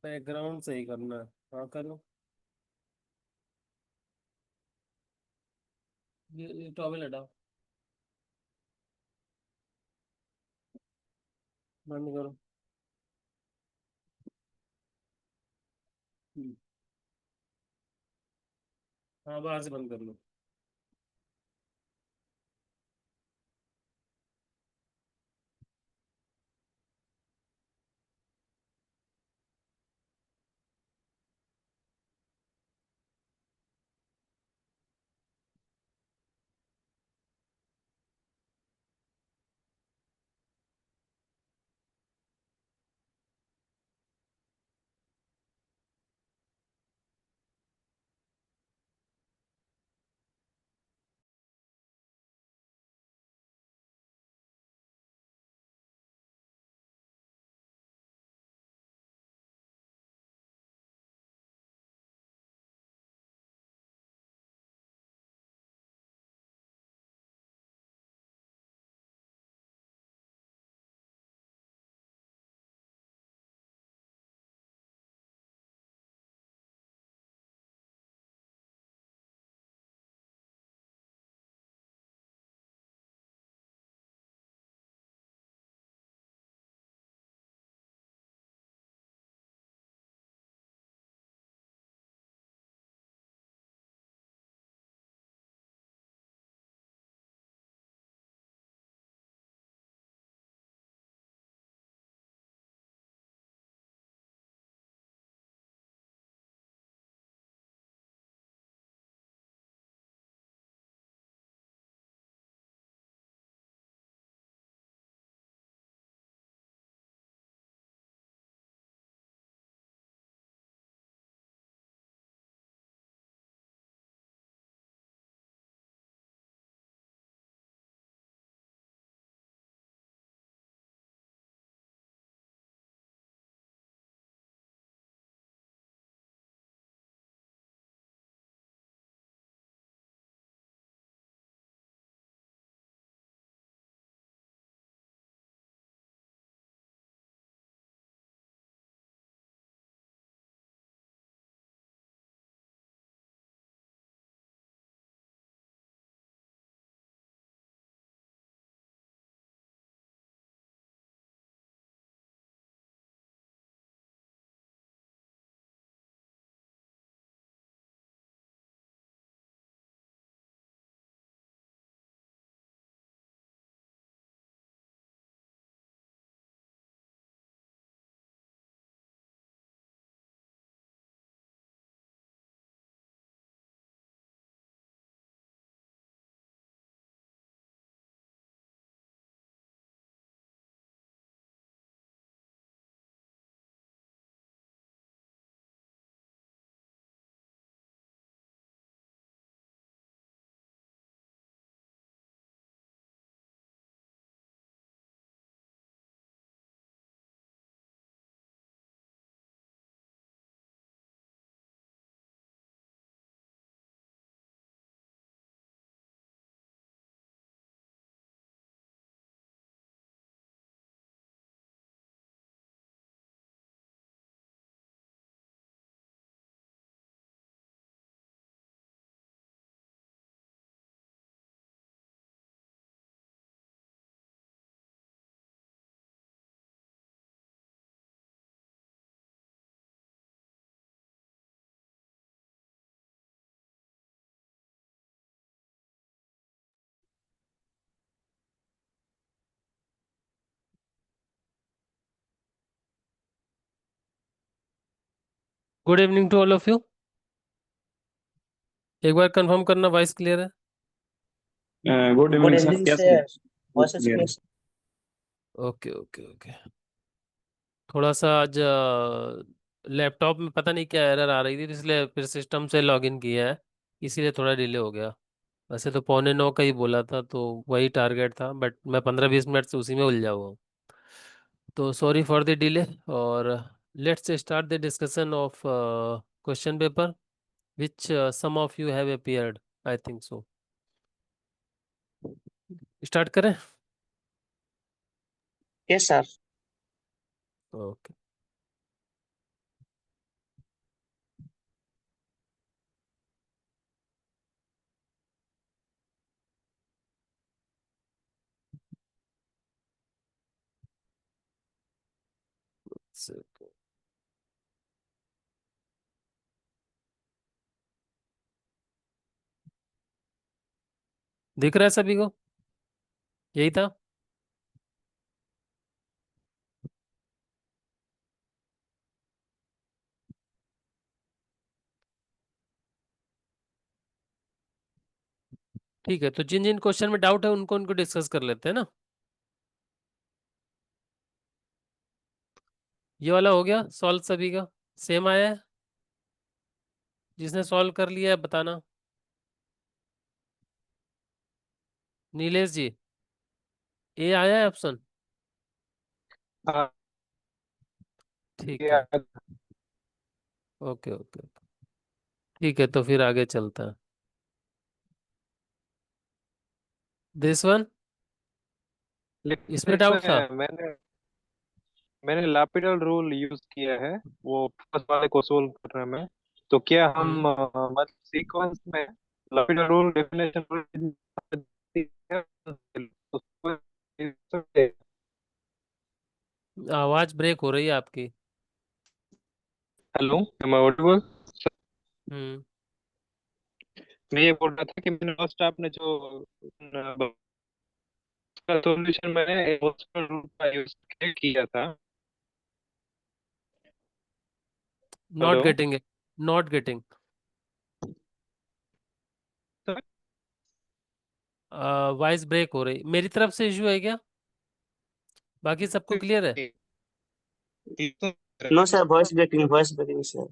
Background सही करना है। हाँ करो। ये टॉवल हटाओ। बंद करो। हम्म। हाँ बाहर से बंद कर लो। Good evening to all of you. एक बार कंफर्म करना वॉइस क्लियर है। Good good evening sir, evening कैसे हैं? सर। बहुत वॉइस क्लियर है। क्लियर। Okay okay okay. थोड़ा सा आज लैपटॉप में पता नहीं क्या एरर आ रही थी, तो इसलिए फिर सिस्टम से लॉगिन किया है। इसीलिए थोड़ा डिले हो गया। वैसे तो 8:45 का ही बोला था, तो वही टारगेट था, बट मैं 15-20 मिनट से उसी में उलझा हुआ हूँ। तो सॉरी फॉर द डिले। और let's start the discussion of question paper which some of you have appeared, I think so. Start करें। Yes sir. ओके। second। दिख रहा है सभी को? यही था। ठीक है, तो जिन जिन क्वेश्चन में डाउट है उनको उनको डिस्कस कर लेते हैं ना। ये वाला हो गया सॉल्व सभी का। सेम आया है? जिसने सॉल्व कर लिया है बताना। नीलेश जी, ए आया है ऑप्शन? हाँ, ठीक है। ये ओके ओके। ठीक है, तो फिर आगे चलता है। दिस वन, लेकिन इसमें डाउट था। इसमें मैंने मैंने लापिडल रूल यूज किया है, वो फर्स्ट वाले को सोल्व करने में। तो क्या हम्म। हम मतलब सीक्वेंस में लापिडल रूल डेफिनेशन आवाज ब्रेक हो रही है आपकी। Hello, am I audible? Hmm. मैं ये बोल रहा था कि मैंने फर्स्ट आपने जो सॉल्यूशन मैंने हॉस्पिटल रूल का यूज किया था। नॉट हेलो गेटिंग है। Not getting. Sir. Voice break हो रही, मेरी तरफ से इशू है क्या? बाकी सबको क्लियर है? No sir, voice breaking sir.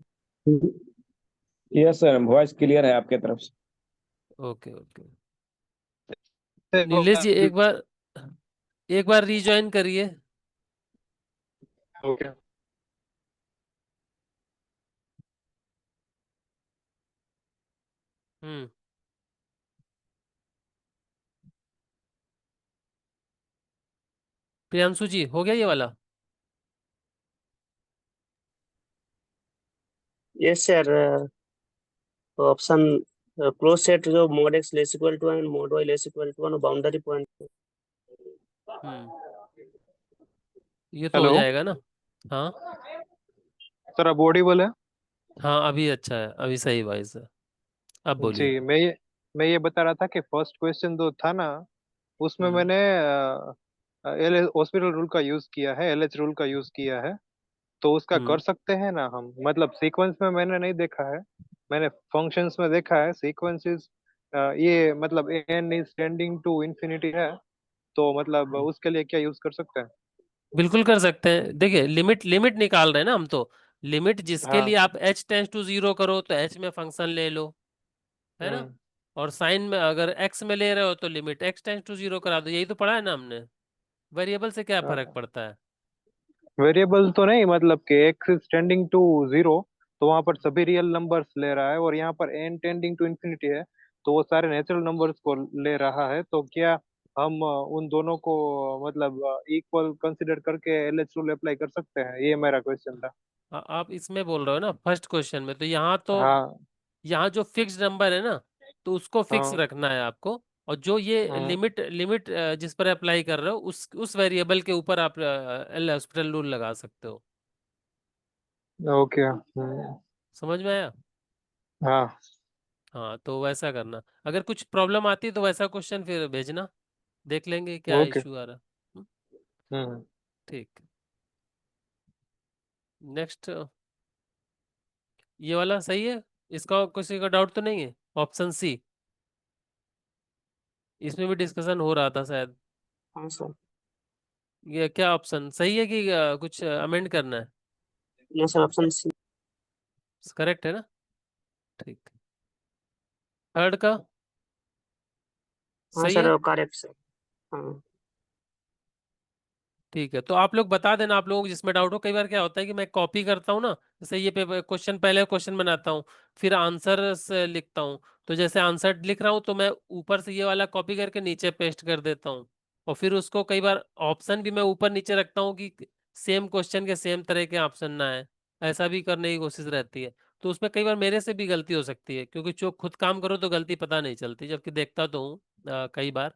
Yes sir, voice clear है आपके तरफ से। Okay okay. नीलेश जी, एक बार रीजॉइन करिए। ओके। हम्म। प्रियांशु जी, हो गया ये वाला? Yes sir. Option close set जो mod X less equal to and mod Y less equal to one boundary point. Hmm. ये तो हो हेलो जाएगा ना? हाँ। सर, अब ऑडिबल है? हाँ, अभी अच्छा है, अभी सही वॉइस है। अब बोलिए। जी, मैं ये बता रहा था कि फर्स्ट क्वेश्चन जो था ना, उसमें हम्म। मैंने एल हॉस्पिटल रूल का यूज किया है, एलएच रूल का यूज किया है। तो उसका कर हम्म। सकते हैं ना हम? मतलब सीक्वेंस में मैंने नहीं देखा है, मैंने फंक्शंस में देखा है सीक्वेंसेस। ये मतलब n is tending to infinity है, तो मतलब उसके लिए क्या यूज कर सकते हैं? बिल्कुल कर सकते हैं। देखिए, लिमिट लिमिट निकाल रहे हैं ना हम तो। लिमिट जिसके लिए हाँ। आप h टेंस टू जीरो करो तो h में फंक्शन ले लो, है ना? हम्म। और साइन में अगर x में ले रहे हो तो limit x tends to zero करा दो। यही तो पढ़ा है ना हमने। वेरिएबल से क्या फर्क पड़ता है? वेरिएबल तो नहीं, मतलब कि x is tending to zero, तो वहां पर सभी रियल नंबर्स ले रहा है, और यहाँ पर एन टेंडिंग टू इंफिनिटी है, तो वो सारे नेचुरल नंबर्स को ले रहा है। तो क्या हम उन दोनों को मतलब इक्वल कंसिडर करके एलएच रूल अप्लाई कर सकते हैं? ये मेरा क्वेश्चन था। आप इसमें बोल रहे हो ना फर्स्ट क्वेश्चन में, तो यहाँ तो हाँ। यहाँ जो फिक्स्ड नंबर है ना, तो उसको फिक्स हाँ। रखना है आपको। और जो ये हाँ। लिमिट लिमिट जिस पर अप्लाई कर रहे हो उस वेरिएबल के ऊपर आप एल हॉस्पिटल रूल लगा सकते हो। ओके। समझ में आया? हाँ। हाँ, तो वैसा करना। अगर कुछ प्रॉब्लम आती है तो वैसा क्वेश्चन फिर भेजना, देख लेंगे क्या ओके। इशू आ रहा। हम्म, हम्म। ठीक। नेक्स्ट, ये वाला सही है? इसका किसी का डाउट तो नहीं है? ऑप्शन सी, इसमें भी डिस्कशन हो रहा था शायद। हाँ सर। ये क्या ऑप्शन सही है कि कुछ अमेंड करना है? No sir, option C. Correct है ना? ठीक। थर्ड का हाँ सही है? Sir, correct sir. हाँ। ठीक है, तो आप लोग बता देना, आप लोगों को जिसमें डाउट हो। कई बार क्या होता है कि मैं कॉपी करता हूँ ना, जैसे ये पेपर क्वेश्चन, पहले क्वेश्चन बनाता हूँ, फिर आंसर से लिखता हूँ। तो जैसे आंसर लिख रहा हूँ तो मैं ऊपर से ये वाला कॉपी करके नीचे पेस्ट कर देता हूँ। और फिर उसको कई बार ऑप्शन भी मैं ऊपर नीचे रखता हूँ कि सेम क्वेश्चन के सेम तरह के ऑप्शन ना आए। ऐसा भी करने की कोशिश रहती है। तो उसमें कई बार मेरे से भी गलती हो सकती है, क्योंकि जो खुद काम करो तो गलती पता नहीं चलती, जबकि देखता तो हूँ कई बार,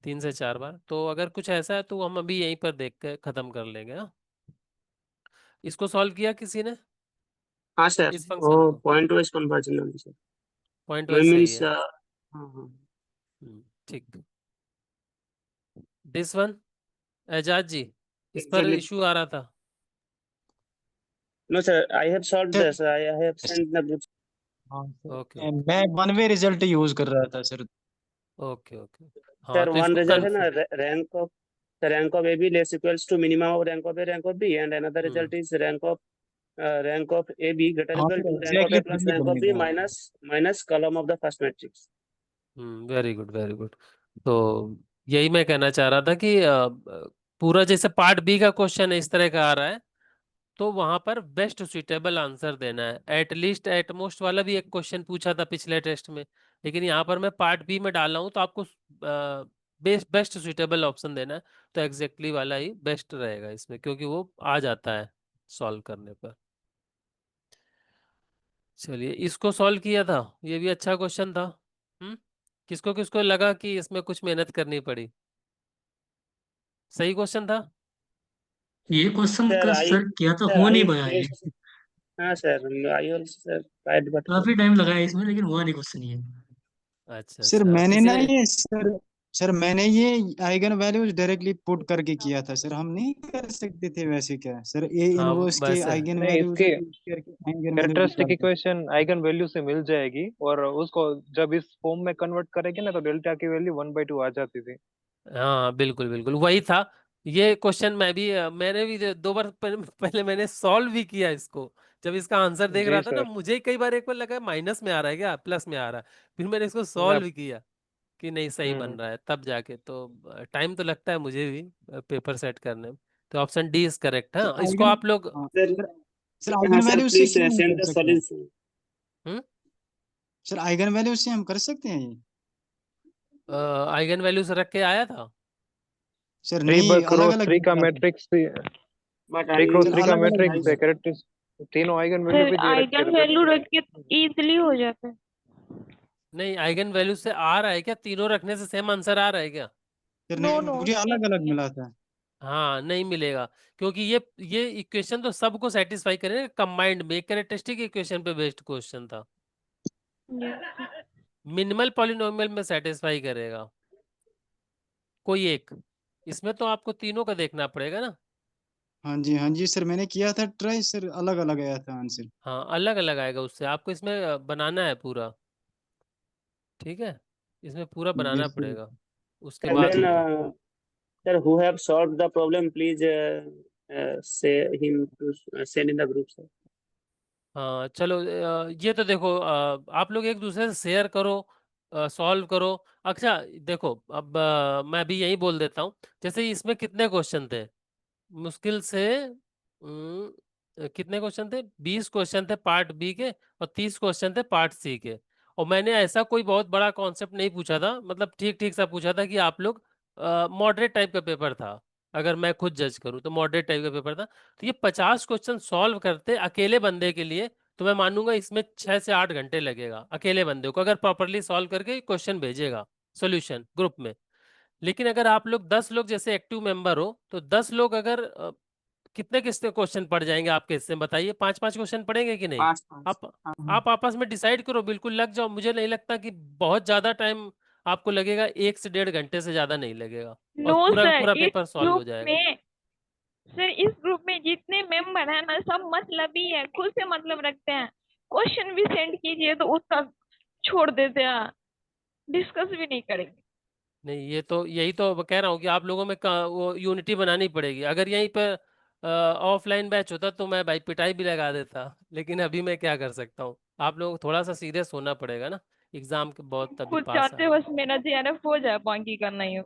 3 से 4 बार। तो अगर कुछ ऐसा है तो हम अभी यहीं पर देख के खत्म कर लेंगे, हाँ? इसको सॉल्व किया किसी ने हाँ सर, इस फंक्शन वो को? पॉइंट वाइज कन्वर्जन है सर। पॉइंट मैं वाइज सही मीन्स है। हाँ हाँ। ठीक। दिस वन एजाज जी, इस पर एग्जैक्टली। इशू आ रहा था। No sir, I have solve sir this, I have send the group. हाँ ओके सर, ओके मैं वन वे रिजल्ट यूज कर रहा था सर। Okay okay. हाँ सर तो वन इसको रिजल्ट है ना, confirm. Rank of A B less equals to minimum of rank of A rank of B, and another hmm result is rank of A B greater हाँ equal sir, to rank of exactly A plus वही rank of B बनेगा। Minus minus column of the first matrix. Very good very good. तो यही मैं कहना चाह रहा था कि पूरा जैसे पार्ट बी का क्वेश्चन इस तरह का आ रहा है, तो वहां पर बेस्ट सुइटेबल आंसर देना है। एट लीस्ट एट मोस्ट वाला भी एक क्वेश्चन पूछा था पिछले टेस्ट में, लेकिन यहाँ पर मैं पार्ट बी में डाला हूँ, तो आपको बेस्ट बेस्ट सुइटेबल ऑप्शन देना है। तो एग्जैक्टली वाला ही बेस्ट रहेगा इसमें, क्योंकि वो आ जाता है सॉल्व करने पर। चलिए, इसको सॉल्व किया था, ये भी अच्छा क्वेश्चन था। किसको किसको लगा कि इसमें कुछ मेहनत करनी पड़ी? सही क्वेश्चन था। ये क्वेश्चन सर का आई सर किया तो सर हो आई नहीं पाया ये। हाँ sir, I also sir tried but काफी टाइम लगा है इसमें, लेकिन हुआ नहीं क्वेश्चन ये। अच्छा सर अच्छा, मैंने किसी ना ने। ये सर मैंने ये आइगन वैल्यूज डायरेक्टली पुट करके किया था सर। हम नहीं कर सकते थे वैसे? क्या सर, ए हाँ इनवर्स के वैसे। आइगन नहीं, वैल्यूज इसकी यूज करके आइगन वैल्यूज कैरेक्टरिस्टिक निकाल सकते। इक्वेशन आइगन वैल्यू से मिल जाएगी, और उसको जब इस फॉर्म में कन्वर्ट करेंगे ना, तो डेल्टा की वैल्यू 1/2 आ जाती थी। हाँ बिल्कुल बिल्कुल वही था। ये क्वेश्चन मैं भी मैंने भी 2 बार पहले मैंने सॉल्व भी किया इसको। जब इसका आंसर देख जी रहा था ना, सर। मुझे ही कई बार एक बार लगा माइनस में आ रहा है क्या प्लस में आ रहा है, फिर मैंने इसको मैं सॉल्व किया कि नहीं सही बन हम्म रहा है, तब जाके तो टाइम तो लगता है मुझे भी पेपर सेट करने में। तो option D is correct. Sir हाँ, इसको आइगन आप लोग। हाँ सर। सर सर हाँ आइगन सर, वैल्यूज से प्लीज क्यों नहीं सेंड कर द सकते? सॉल्यूशन। हम्म सर आइगन वैल्यूज से हम कर सकते हैं ये? आइगन वैल्यूज रख के आया था। सर थ्री बाय नहीं, अलग क्रॉस अलग थ्री का निकला था। Matrix, but three cross I sir three का अलग अलग आई मैट्रिक्स है निकला कैरेक्टरिस्ट, तीनों आइगन वैल्यू सर भी दे रखे आइगन थे वैल्यू बट। रख के इजीली हो जाता है। नहीं, आइगन वैल्यू से आ रहा है क्या? तीनों रखने से सेम आंसर आ रहा है क्या? सर नो नहीं, नो, मुझे सेम अलग अलग नहीं है। मिला था। हाँ नहीं मिलेगा, क्योंकि ये इक्वेशन तो सबको सेटिस्फाई करेगा कंबाइंड में, एक कैरेक्टरिस्टिक इक्वेशन पे बेस्ड क्वेश्चन था। Yes. मिनिमल पॉलिनोमियल में सेटिस्फाई करेगा कोई एक, इसमें तो आपको तीनों का देखना पड़ेगा ना। हाँ जी सर, मैंने किया था ट्राई सर, अलग अलग आया था आंसर। हाँ अलग अलग आएगा उससे, आपको इसमें बनाना है पूरा। ठीक है, इसमें पूरा बनाना बिल्कुल। पड़ेगा, उसके एंड बाद देन होगा। sir, who have solved the problem, please say him to send in the group, sir. हाँ चलो, ये तो देखो, आप लोग एक दूसरे से शेयर करो, सॉल्व करो। अच्छा देखो, अब मैं भी यही बोल देता हूँ। जैसे इसमें कितने क्वेश्चन थे? मुश्किल से कितने क्वेश्चन थे? 20 क्वेश्चन थे पार्ट बी के, और 30 क्वेश्चन थे पार्ट सी के। और मैंने ऐसा कोई बहुत बड़ा कॉन्सेप्ट नहीं पूछा था, मतलब ठीक ठीक सा पूछा था कि आप लोग मॉडरेट टाइप का पेपर था। अगर मैं खुद जज करूँ तो मॉडरेट टाइप का पेपर था। तो ये 50 क्वेश्चन सॉल्व करते अकेले बंदे के लिए, तो मैं मानूंगा इसमें 6 से 8 घंटे लगेगा अकेले बंदे को, अगर प्रॉपरली सॉल्व करके क्वेश्चन भेजेगा सोल्यूशन ग्रुप में। लेकिन अगर आप लोग 10 लोग जैसे एक्टिव मेंबर हो, तो 10 लोग अगर कितने कितने क्वेश्चन पढ़ जाएंगे आपके हिस्से में? बताइए, 5-5 क्वेश्चन पढ़ेंगे कि नहीं? पाँच पाँच। आप हाँ आप आपस में डिसाइड करो, बिल्कुल लग जाओ। मुझे नहीं लगता कि बहुत ज्यादा टाइम आपको लगेगा, 1 से 1.5 घंटे से ज्यादा नहीं लगेगा, और नो पूरा का सर, पूरा इस पेपर सॉल्व हो ग्रुप जाएगा। में सर इस ग्रुप में जितने मेंबर हैं ना, सब मतलबी है, खुद से मतलब रखते हैं। क्वेश्चन भी सेंड कीजिए तो उसका छोड़ देते हैं, डिस्कस भी नहीं करेंगे। नहीं, ये तो यही तो कह रहा हूँ कि आप लोगों में वो यूनिटी बनानी पड़ेगी। अगर यहीं पर ऑफलाइन बैच होता तो मैं भाई पिटाई भी लगा देता, लेकिन अभी मैं क्या कर सकता हूँ? आप लोगों को थोड़ा सा सीरियस होना पड़ेगा ना, एग्जाम के बहुत तभी खुद पास चाहते आए। बस मेरा जेआरएफ हो जाए, बाकी करना ही हो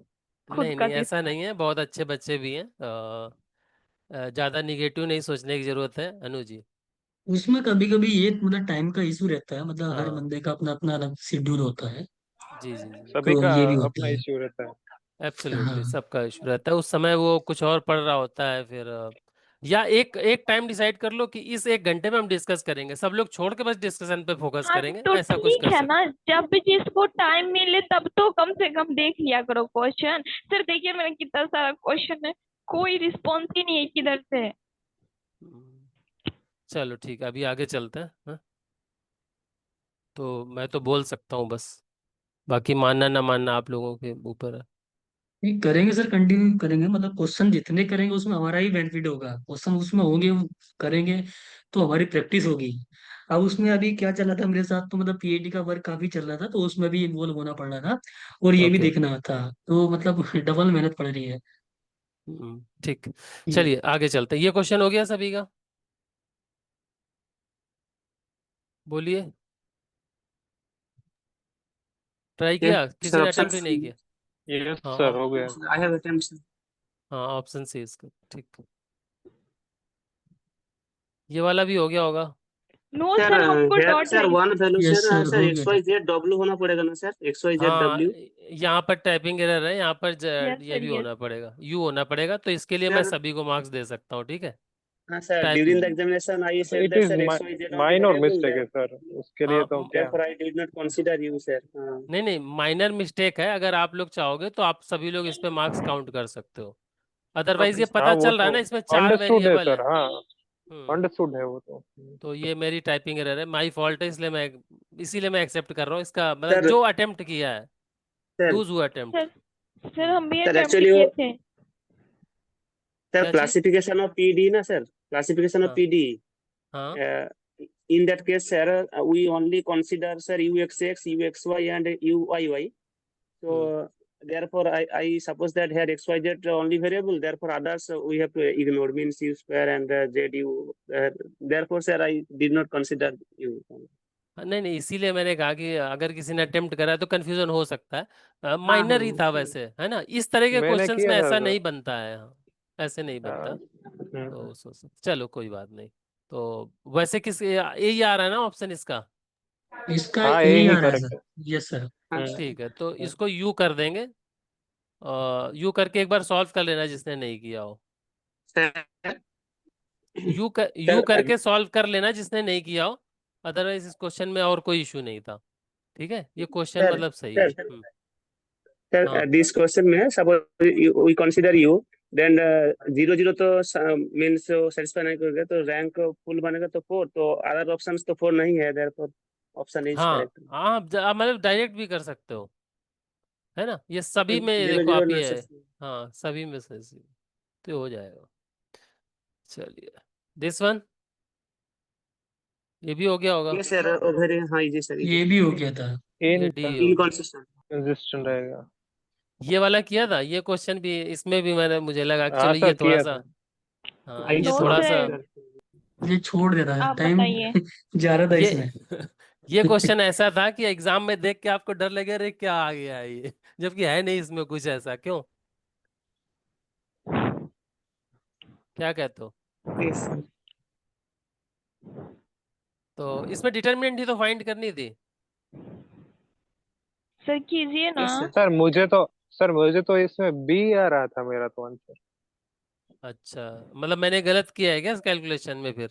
खुद नहीं का नहीं, ऐसा सिस्टम। नहीं है, बहुत अच्छे बच्चे भी हैं। ज्यादा निगेटिव नहीं सोचने की जरूरत है अनु जी। उसमें कभी कभी ये मतलब टाइम का इशू रहता है, मतलब हर हाँ बंदे का अपना अपना अलग शेड्यूल होता है। जी जी जी। सभी तो का ये भी होता अपना है। इश्यू रहता है। एब्सोल्युटली हाँ। सबका इशू रहता है, उस समय वो कुछ और पढ़ रहा होता है फिर या एक एक टाइम डिसाइड कर लो कि इस 1 घंटे में हम डिस्कस करेंगे, सब लोग छोड़ के बस डिस्कशन पे फोकस हाँ करेंगे, तो ऐसा कुछ ठीक कर है सकते। ना, जब भी जिसको टाइम मिले तब तो कम से कम देख लिया करो क्वेश्चन। सर देखिए मेरा कितना सारा क्वेश्चन है, कोई रिस्पॉन्स ही नहीं है किधर से। चलो ठीक है, अभी आगे चलते हैं। हाँ? तो मैं तो बोल सकता हूँ बस, बाकी मानना ना मानना आप लोगों के ऊपर है। नहीं करेंगे सर, कंटिन्यू करेंगे, मतलब क्वेश्चन जितने करेंगे उसमें हमारा ही बेनिफिट होगा, क्वेश्चन उसमें होंगे, वो करेंगे तो हमारी प्रैक्टिस होगी। अब उसमें अभी क्या चल रहा था मेरे साथ, तो मतलब पीएचडी का वर्क काफी चल रहा था, तो उसमें भी इन्वॉल्व होना पड़ रहा था और ये भी ओके। देखना था, तो मतलब डबल मेहनत पड़ रही है। ठीक। ये चलिए आगे चलते हैं। ये क्वेश्चन हो गया सभी का? बोलिए। ट्राई Yes, किया? किसी sir. ने Option अटेम्प्ट ही नहीं C. किया? यस हाँ सर, हो गया। I have attempts. हाँ, ऑप्शन सी इसका ठीक। ये वाला भी हो गया होगा। नो सर सर, हमको here डॉट सर है। One value yes sir sir, sir हो एक्स गया था। वाई जेड डब्ल्यू होना पड़ेगा ना सर, एक्स वाई जेड हाँ, डब्ल्यू। यहाँ पर टाइपिंग एरर है, यहाँ पर यस ये सर, भी यस। होना पड़ेगा, यू होना पड़ेगा, तो इसके लिए मैं सर सभी को मार्क्स दे सकता हूँ, ठीक है। हाँ sir, type. During the examination I said it that is sir x y z are minor variable mistake है दैट सर, उसके लिए हाँ तो क्या। therefore I did not consider you sir। हाँ नहीं नहीं, माइनर मिस्टेक है, अगर आप लोग चाहोगे तो आप सभी लोग इस पे मार्क्स काउंट कर सकते हो। अदरवाइज ओके ये सर। हाँ पता वो चल रहा तो है ना, इसमें चार अंडरस्टूड है वेरिएबल है। सर, हाँ हम्म। अंडरस्टूड है वो तो। तो ये मेरी टाइपिंग एरर है, माई फॉल्ट है, इसीलिए मैं एक्सेप्ट कर रहा हूँ इसका, मतलब सर जो अटेम्प्ट किया है, sir those who attempt. Sir, sir हम भी सर अटेम्प्ट एक्चुअली वो किए थे। सर क्या चीज? क्लासिफिकेशन ऑफ पीडी ना सर, क्लासिफिकेशन ऑफ हाँ पीडी हाँ in that case sir we only consider sir uxx uxy and uyy, so hmm therefore I suppose that here xyz are only variable, therefore others we have to ignore, means u square and zu, therefore sir I did not consider you। नहीं नहीं, इसीलिए मैंने कहा कि अगर किसी ने attempt करा है तो कंफ्यूजन हो सकता है, हाँ हाँ माइनर ही था वैसे, है ना, इस तरह के मैंने क्वेश्चंस किया में था ऐसा सर। नहीं बनता है, हाँ, ऐसे नहीं बनता। तो चलो कोई बात नहीं। तो वैसे किस यही आ रहा है ना ऑप्शन इसका? इसका हाँ ये यही ही आ रहा है करेक्ट सर। है। Yes sir. हाँ ठीक है, तो इसको यू कर देंगे। यू करके एक बार सॉल्व कर लेना जिसने नहीं किया हो। सर यू सर करके सॉल्व कर लेना जिसने नहीं किया हो, अदरवाइज इस क्वेश्चन में और कोई इशू नहीं था। ठीक है, ये क्वेश्चन सर मतलब सही है। सर हाँ सर दिस क्वेश्चन में suppose we consider u, then zero zero तो मीन्स सेटिस्फाई नहीं करोगे तो रैंक फुल बनेगा तो फोर, तो अदर ऑप्शंस तो फोर नहीं है, देयरफॉर ऑप्शन इज हाँ करेक्ट। हाँ, आप मतलब डायरेक्ट भी कर सकते हो, है ना, ये सभी में जीरो देखो जीरो आप ना ये है। सर। हाँ सभी में से तो हो जाएगा। चलिए, दिस वन, ये भी हो गया होगा। ये सर वेरी हाँ इजी सर, इजी। ये भी हो गया था। ये डी हो गया। इनकंसिस्टेंट। इनकंसिस्टेंट रहेगा। ये वाला किया था, ये क्वेश्चन भी इसमें भी मैंने, मुझे लगा कि हाँ चलो ये सर थोड़ा किया सा, था। हाँ आई ये नो थोड़ा सा, सर, ये छोड़ दे रहा है, आप टाइम बताइए। जा रहा था ये इसमें। ये क्वेश्चन ऐसा था कि एग्जाम में देख के आपको डर लगे, अरे क्या आ गया है ये, जबकि है नहीं इसमें कुछ ऐसा, क्यों, क्या कहते हो? Yes sir. तो इसमें डिटर्मिनेंट ही तो फाइंड करनी थी। सर कीजिए ना। Yes sir. सर मुझे तो इसमें बी आ रहा था मेरा तो आंसर। अच्छा, मतलब मैंने गलत किया है क्या इस कैलकुलेशन में फिर?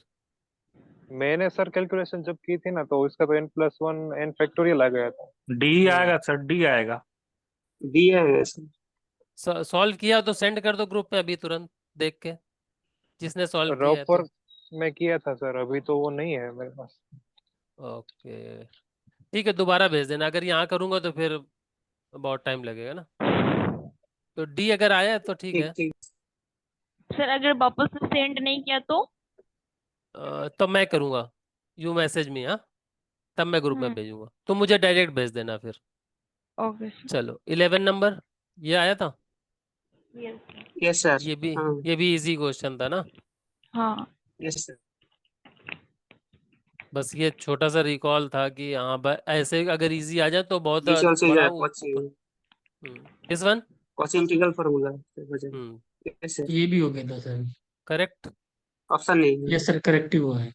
मैंने सर कैलकुलेशन जब की थी ना तो इसका तो n+1 n फैक्टोरियल आ गया था। डी हम्म। आएगा सर, डी आएगा। डी है सर। सॉल्व किया तो सेंड कर दो ग्रुप में अभी तुरंत, देख के, जिसने सॉल्व किया है रॉपर तो। में किया था सर, अभी तो वो नहीं है मेरे पास। ओके, ठीक है, दोबारा भेज देना, अगर यहाँ करूंगा तो फिर बहुत टाइम लगेगा ना। तो डी अगर आया है तो ठीक ठीक है। ठीक। सर अगर वापस से सेंड नहीं किया तो? तो मैं करूंगा, यू मैसेज मी, हाँ, तब मैं ग्रुप में भेजूंगा, तो मुझे डायरेक्ट भेज देना फिर। Okay sir. चलो 11 नंबर, ये आया था। यस। Yes sir. ये भी हाँ ये भी इजी क्वेश्चन था ना। हाँ। Yes sir. बस ये छोटा सा रिकॉल था कि हाँ ऐसे अगर इजी आ जाए तो बहुत दिस आल्सो इज बड़ा कोची, ऊपर। This one. Kochi integral formula हो हम्म जाएगा। Yes sir. ये भी हो गया था सर। करेक्ट। ऑप्शन नहीं है। यस सर, करेक्ट ही हुआ है।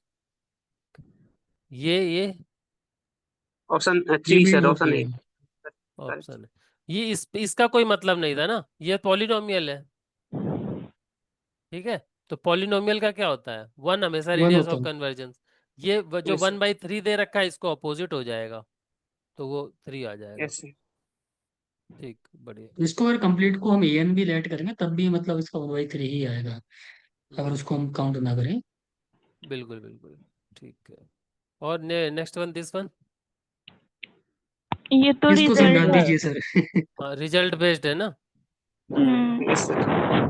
ये ऑप्शन ये थ्री भी सर, नोट ऑप्शन किया एट। है। ऑप्शन है, ये इसका कोई मतलब नहीं था ना, ये पॉलिनोमियल है, ठीक है। तो पॉलिनोमियल का क्या होता है, वन हमेशा वन रेडियस होता ऑफ है। कन्वर्जेंस। ये जो यस सर। 1/3 दे रखा है इसको अपोजिट हो जाएगा, तो वो 3 आ जाएगा। Yes sir. ठीक, बढ़िया। इसको अगर कंप्लीट को हम एन भी लेट करेंगे तब भी मतलब इसका 1/3 ही आएगा, अगर हम्म, उसको हम काउंट ना करें। बिल्कुल बिल्कुल। ठीक है। और नेक्स्ट वन, दिस वन। ये तो इसको रिजल्ट समझा दीजिए सर। हाँ, रिजल्ट बेस्ड है ना। Yes sir.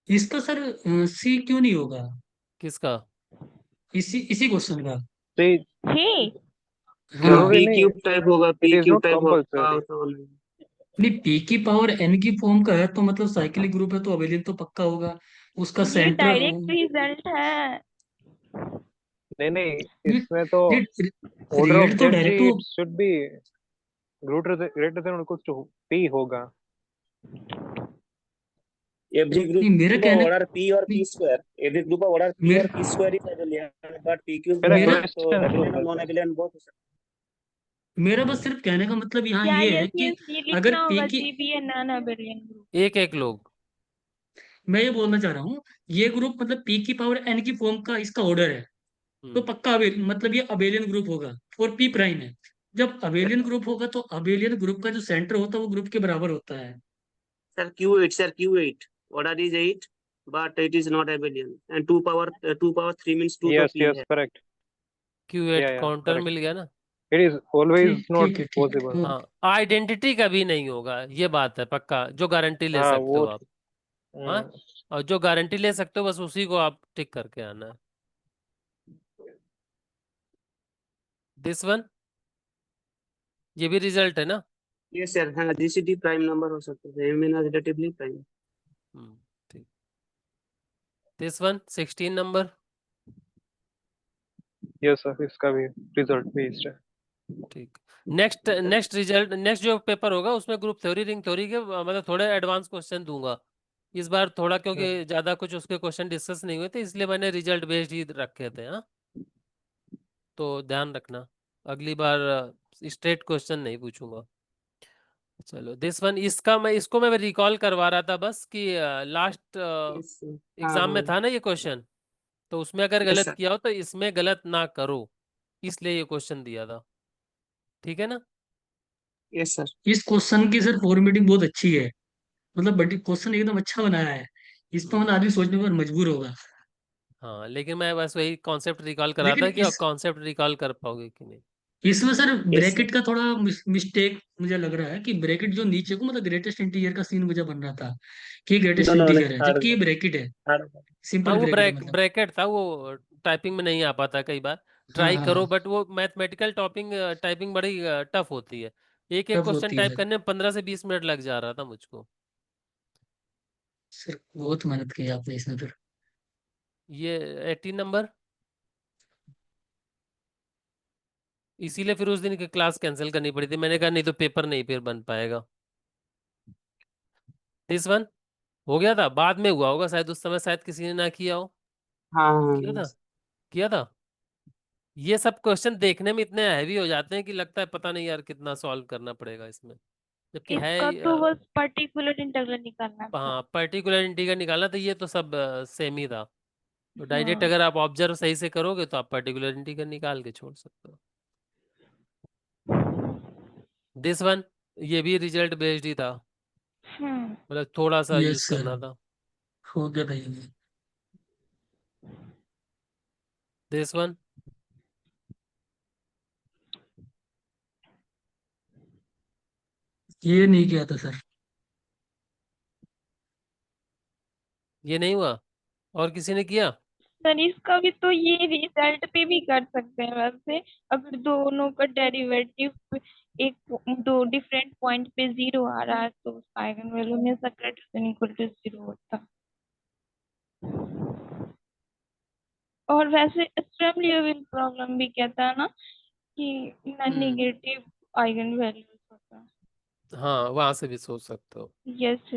इसका सर सी क्यों नहीं होगा? किसका? इसी इसी क्वेश्चन का। तो ये हे हाँ। जरूरी पी नहीं, क्यूब टाइप होगा, it P is cube not type होगा कंपल्सरी। तो नहीं। नहीं, पी की पावर एन की फॉर्म का है तो मतलब साइक्लिक ग्रुप है तो अबेलियन तो पक्का होगा। उसका ये सेंटर डायरेक्ट रिजल्ट है। नहीं नहीं, ये इसमें तो ये ऑर्डर ऑफ रेट तो डायरेक्ट डेंसिटी वो। It should be greater than equal to p होगा। एवरी नहीं, मेरा ग्रुप कहने। ऑफ ऑर्डर पी और नहीं, p square, every group of order p और पी मेरा square is abelian, but p cube मेरा मेरा है तो क्वेश्चन एबेलियन और सुन नॉन लो। एबेलियन बोथ हो सकते मेरा बस सिर्फ कहने का मतलब यहाँ क्या ये है यस कि यस ये अगर लिखना पी होगा, की। GBA non abelian group. एक एक लोग। मैं ये बोलना चाह रहा हूँ, ये ग्रुप मतलब पी की पावर एन की फॉर्म का इसका ऑर्डर है तो हम्म। पक्का मतलब ये अबेलियन ग्रुप होगा। और पी प्राइम है। जब अबेलियन ग्रुप होगा तो अबेलियन ग्रुप का जो सेंटर होता है वो ग्रुप के बराबर होता है। Sir. Q8 sir, Q8 order is 8 but it is not abelian, and 2 power 3 means 2 तो यस p यस है। करेक्ट। Q8 या काउंटर करेक्ट। मिल गया ना। इट इज ऑलवेज नॉट ठीक है, ठीक पॉसिबल। है, हाँ, ओके। आइडेंटिटी कभी नहीं होगा, ये बात है पक्का, जो गारंटी ले हाँ सकते वो हो आप। हाँ, और जो गारंटी ले सकते हो बस उसी को आप टिक करके आना है। दिस वन, ये भी रिजल्ट है ना। ये सर, हाँ जीसीडी प्राइम नंबर हो सकता है, एम एन रिलेटिवली प्राइम। ठीक। This one 16 number. Yes sir, इसका भी रिजल्ट बेस्ड है। ठीक। नेक्स्ट नेक्स्ट रिजल्ट, नेक्स्ट जो पेपर होगा उसमें ग्रुप थ्योरी रिंग थ्योरी के मतलब थोड़े एडवांस क्वेश्चन दूंगा इस बार थोड़ा, क्योंकि ज्यादा कुछ उसके क्वेश्चन डिस्कस नहीं हुए थे इसलिए मैंने रिजल्ट बेस्ड ही रखे थे। हाँ, तो ध्यान रखना, अगली बार स्ट्रेट क्वेश्चन नहीं पूछूंगा। चलो दिस वन, इसको मैं रिकॉल करवा रहा था बस कि लास्ट यस सर। हाँ एग्जाम हाँ। में था ना ये क्वेश्चन, तो उसमें अगर यस गलत सर। किया हो तो इसमें गलत ना करो, इसलिए ये क्वेश्चन दिया था। ठीक है ना। Yes sir. इस क्वेश्चन की सर फॉर्मेटिंग बहुत अच्छी है। मतलब बड़ी क्वेश्चन एकदम अच्छा बनाया है। इस पर मतलब हम्म। आदमी सोचने पर मजबूर होगा। हाँ, लेकिन मैं बस वही कॉन्सेप्ट रिकॉल कर रहा लेकिन था कि इस कॉन्सेप्ट रिकॉल कर पाओगे कि नहीं। इसमें सर यस सर। ब्रैकेट का थोड़ा मिस्टेक मुझे लग रहा है कि ब्रैकेट जो नीचे को मतलब ग्रेटेस्ट इंटीजर का सीन मुझे बन रहा था कि ग्रेटेस्ट नो नो इंटीजर है थर्ड जबकि ये ब्रैकेट है। थर्ड। हाँ, सिंपल वो ब्रैकेट है मतलब। ब्रैकेट था, वो टाइपिंग में नहीं आ पाता कई बार। हाँ ट्राई हाँ करो, हाँ। बट वो मैथमेटिकल टॉपिंग टाइपिंग बड़ी टफ होती है। एक एक टफ क्वेश्चन होती है टाइप सर। करने में 15 से 20 मिनट लग जा रहा था मुझको। सर बहुत मेहनत की आपने इसमें फिर। ये 18 नंबर, इसीलिए फिर उस दिन की क्लास कैंसिल करनी पड़ी थी, मैंने कहा नहीं तो पेपर नहीं फिर बन पाएगा। दिस वन हो गया था, बाद में हुआ होगा शायद, उस समय शायद किसी ने ना किया हो। हाँ किया हाँ। था, किया था। ये सब क्वेश्चन देखने में इतने हैवी हो जाते हैं कि लगता है पता नहीं यार कितना सॉल्व करना पड़ेगा इसमें, जबकि है इसका तो बस पर्टिकुलर इंटीग्रल निकालना था। हाँ, पर्टिकुलर इंटीग्रल निकालना था, ये तो सब सेम ही था। तो डायरेक्ट हाँ। अगर आप ऑब्जर्व सही से करोगे तो आप पर्टिकुलर इंटीग्रल निकाल के छोड़ सकते हो। दिस वन, ये भी रिजल्ट बेस्ड ही था, हम्म। मतलब थोड़ा सा यूज यस सर। करना था। हो गया था ये। दिस वन, ये नहीं किया था सर। ये नहीं हुआ, और किसी ने किया? सर इसका भी तो ये रिजल्ट पे भी कर सकते हैं वैसे, अगर दोनों का डेरिवेटिव एक दो डिफरेंट पॉइंट पे जीरो आ रहा है तो उसका आइगन वैल्यू हमेशा greater than equal to zero होता। और वैसे स्टर्म लियोविल प्रॉब्लम भी कहता है ना कि नॉन हम्म। नेगेटिव आइगन वैल्यूज होता है। हाँ, वहां से भी सोच सकते हो। यस।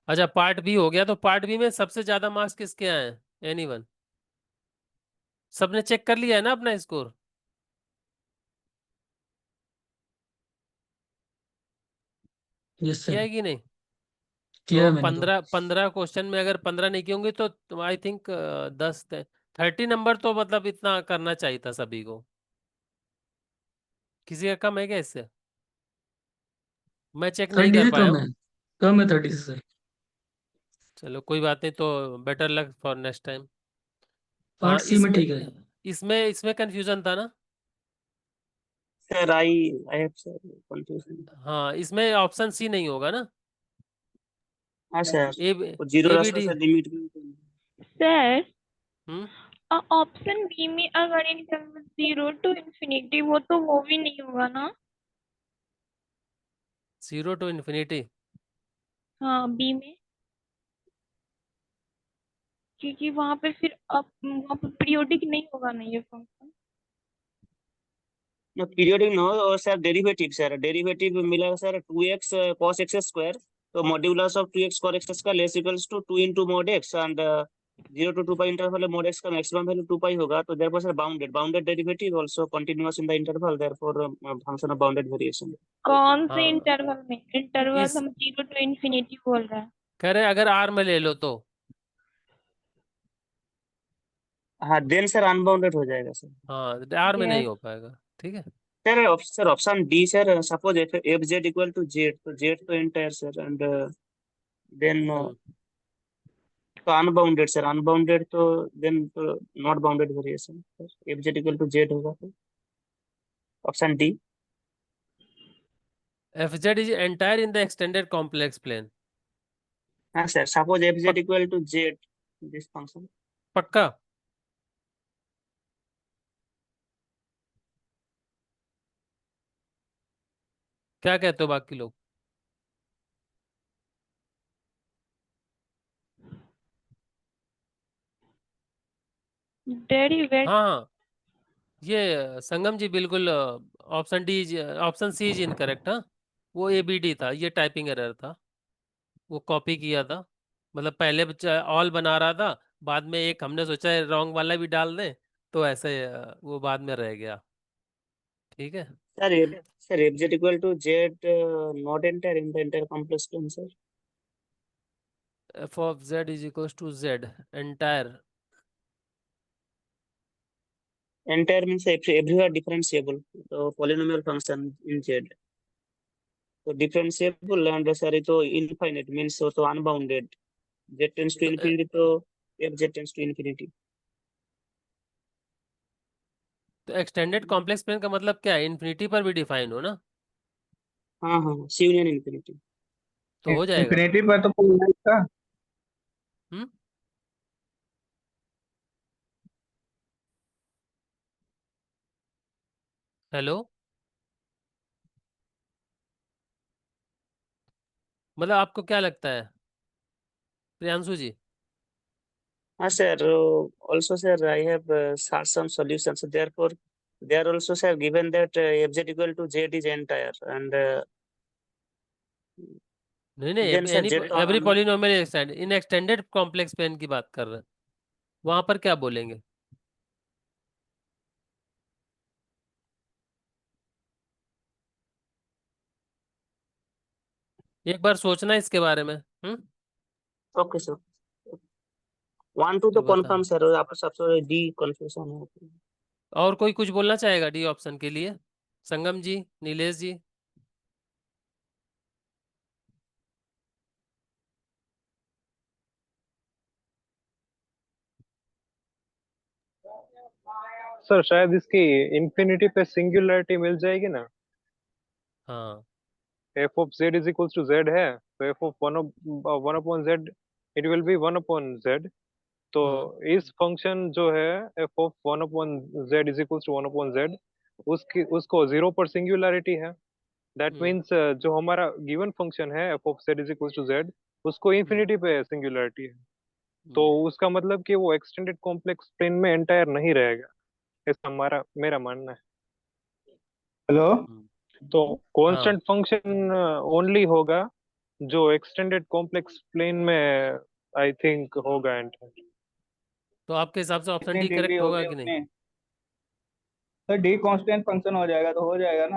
अच्छा, पार्ट बी हो गया, तो पार्ट बी में सबसे ज्यादा मार्क्स किसके आए हैं? एनीवन? सबने चेक कर लिया है ना अपना स्कोर? यस किया सर। है कि नहीं? किया तो है मैंने तो। 15 क्वेश्चन में अगर 15 नहीं किए होंगे तो आई थिंक 30 नंबर तो मतलब इतना करना चाहिए था सभी को। किसी का कम है क्या इससे? मैं चेक नहीं 30 कर से पाया कम हूँ। है, कम है 30 से सर। चलो कोई बात नहीं, तो better luck for next time. हाँ, पार्ट सी में इसमें ठीक है। इसमें इसमें कंफ्यूजन था ना। Sir I have sir confusion. हाँ, इसमें ऑप्शन सी नहीं होगा ना। हाँ सर, ए वो जीरो ए बी रास्ता डी। सर लिमिट भी। सर हम्म। ऑप्शन बी में अगर इंटरवल 0 to infinity, वो तो वो भी नहीं होगा ना। 0 to infinity। हाँ बी में, क्योंकि वहां पे फिर अब वहां पे पीरियोडिक नहीं होगा ना ये फंक्शन। पीरियोडिक नो, और सर डेरिवेटिव, सर डेरिवेटिव मिला sir 2x cos x square, तो modulus of 2x cos x square less equals to 2 into mod x, and 0 to 2 pi interval mod x का maximum value 2 pi होगा, तो therefore sir bounded derivative also continuous in the interval, therefore function of bounded variation. कौन से हाँ, interval में? Interval इस हम 0 to infinity बोल रहे हैं। कह रहे अगर आर में ले लो तो। हाँ देन सर अनबाउंडेड हो जाएगा सर। हाँ, आर में नहीं यस। हो पाएगा। ठीक है। Sir option D sir, suppose f z equal to z, तो जेड तो entire sir, and then hmm. तो अनबाउंडेड सर, अनबाउंडेड तो देन तो not bounded variation, f z equal to z होगा, तो option D. F Z is entire in the extended complex plane. हाँ sir, suppose f z पक, equal to z, this function. पक्का। क्या कहते हो बाकी लोग? डेरिवेट। हाँ हाँ, ये संगम जी बिल्कुल, option D option C is incorrect. हाँ, वो ए बी डी था, ये टाइपिंग एरर था। वो कॉपी किया था, मतलब पहले ऑल बना रहा था, बाद में एक हमने सोचा रॉन्ग वाला भी डाल दें, तो ऐसे वो बाद में रह गया। ठीक है। Sir sir f z equal to z not entire in the entire complex plane sir. F of z is equal to z entire. Entire means everywhere differentiable, तो पॉलिनोमियल फंक्शन इन जेड, तो differentiable, and sir तो infinite means तो unbounded, z tends to तो infinity, तो F z tends to infinity. Extended complex plane का मतलब क्या है? इन्फिनिटी पर भी डिफाइन हो ना, हाँ हाँ, सी यूनियन इन्फिनिटी। तो हो जाएगा। इन्फिनिटी पर तो कोई नहीं था। हम्म। हेलो, मतलब आपको क्या लगता है प्रियांशु जी? हाँ sir, also sir I have sought some solutions, so therefore they are also sir given that fz equal to z is entire, and नहीं नहीं, then sir एनी z तो एवरी unknown। पॉलिनोमियल एक्सटेंड इन extended complex plane की बात कर रहे हैं, वहां पर क्या बोलेंगे? एक बार सोचना इसके बारे में। हम्म। ओके सर, 1 2 तो फिर बता। कंफर्म सर, आप सबसे डी कंफ्यूजन है। और कोई कुछ बोलना चाहेगा डी ऑप्शन के लिए? संगम जी, नीलेश जी। सर शायद इसकी इंफिनिटी पे सिंगुलरिटी मिल जाएगी ना। हाँ। F of z is equal to z है, तो f of one upon z it will be one upon z. तो हाँ। इस फंक्शन जो है f of one upon z is equal to one upon z, उसकी उसको जीरो पर सिंगुलरिटी है। That hmm. मीन्स जो हमारा गिवन फंक्शन है f of z is equal to z, उसको हम्म। इंफिनिटी पे सिंगुलरिटी है। तो हम्म। उसका मतलब कि वो एक्सटेंडेड कॉम्प्लेक्स प्लेन में एंटायर नहीं रहेगा, ऐसा हमारा मेरा मानना है। हेलो। हम्म। तो हाँ, कांस्टेंट फंक्शन ओनली होगा जो एक्सटेंडेड कॉम्प्लेक्स प्लेन में आई थिंक होगा एंटायर। तो आपके हिसाब से ऑप्शन कितनी डी डिग्री करेक्ट होगा होगी कि नहीं? उसमें? तो डी कांस्टेंट फंक्शन हो जाएगा तो हो जाएगा ना।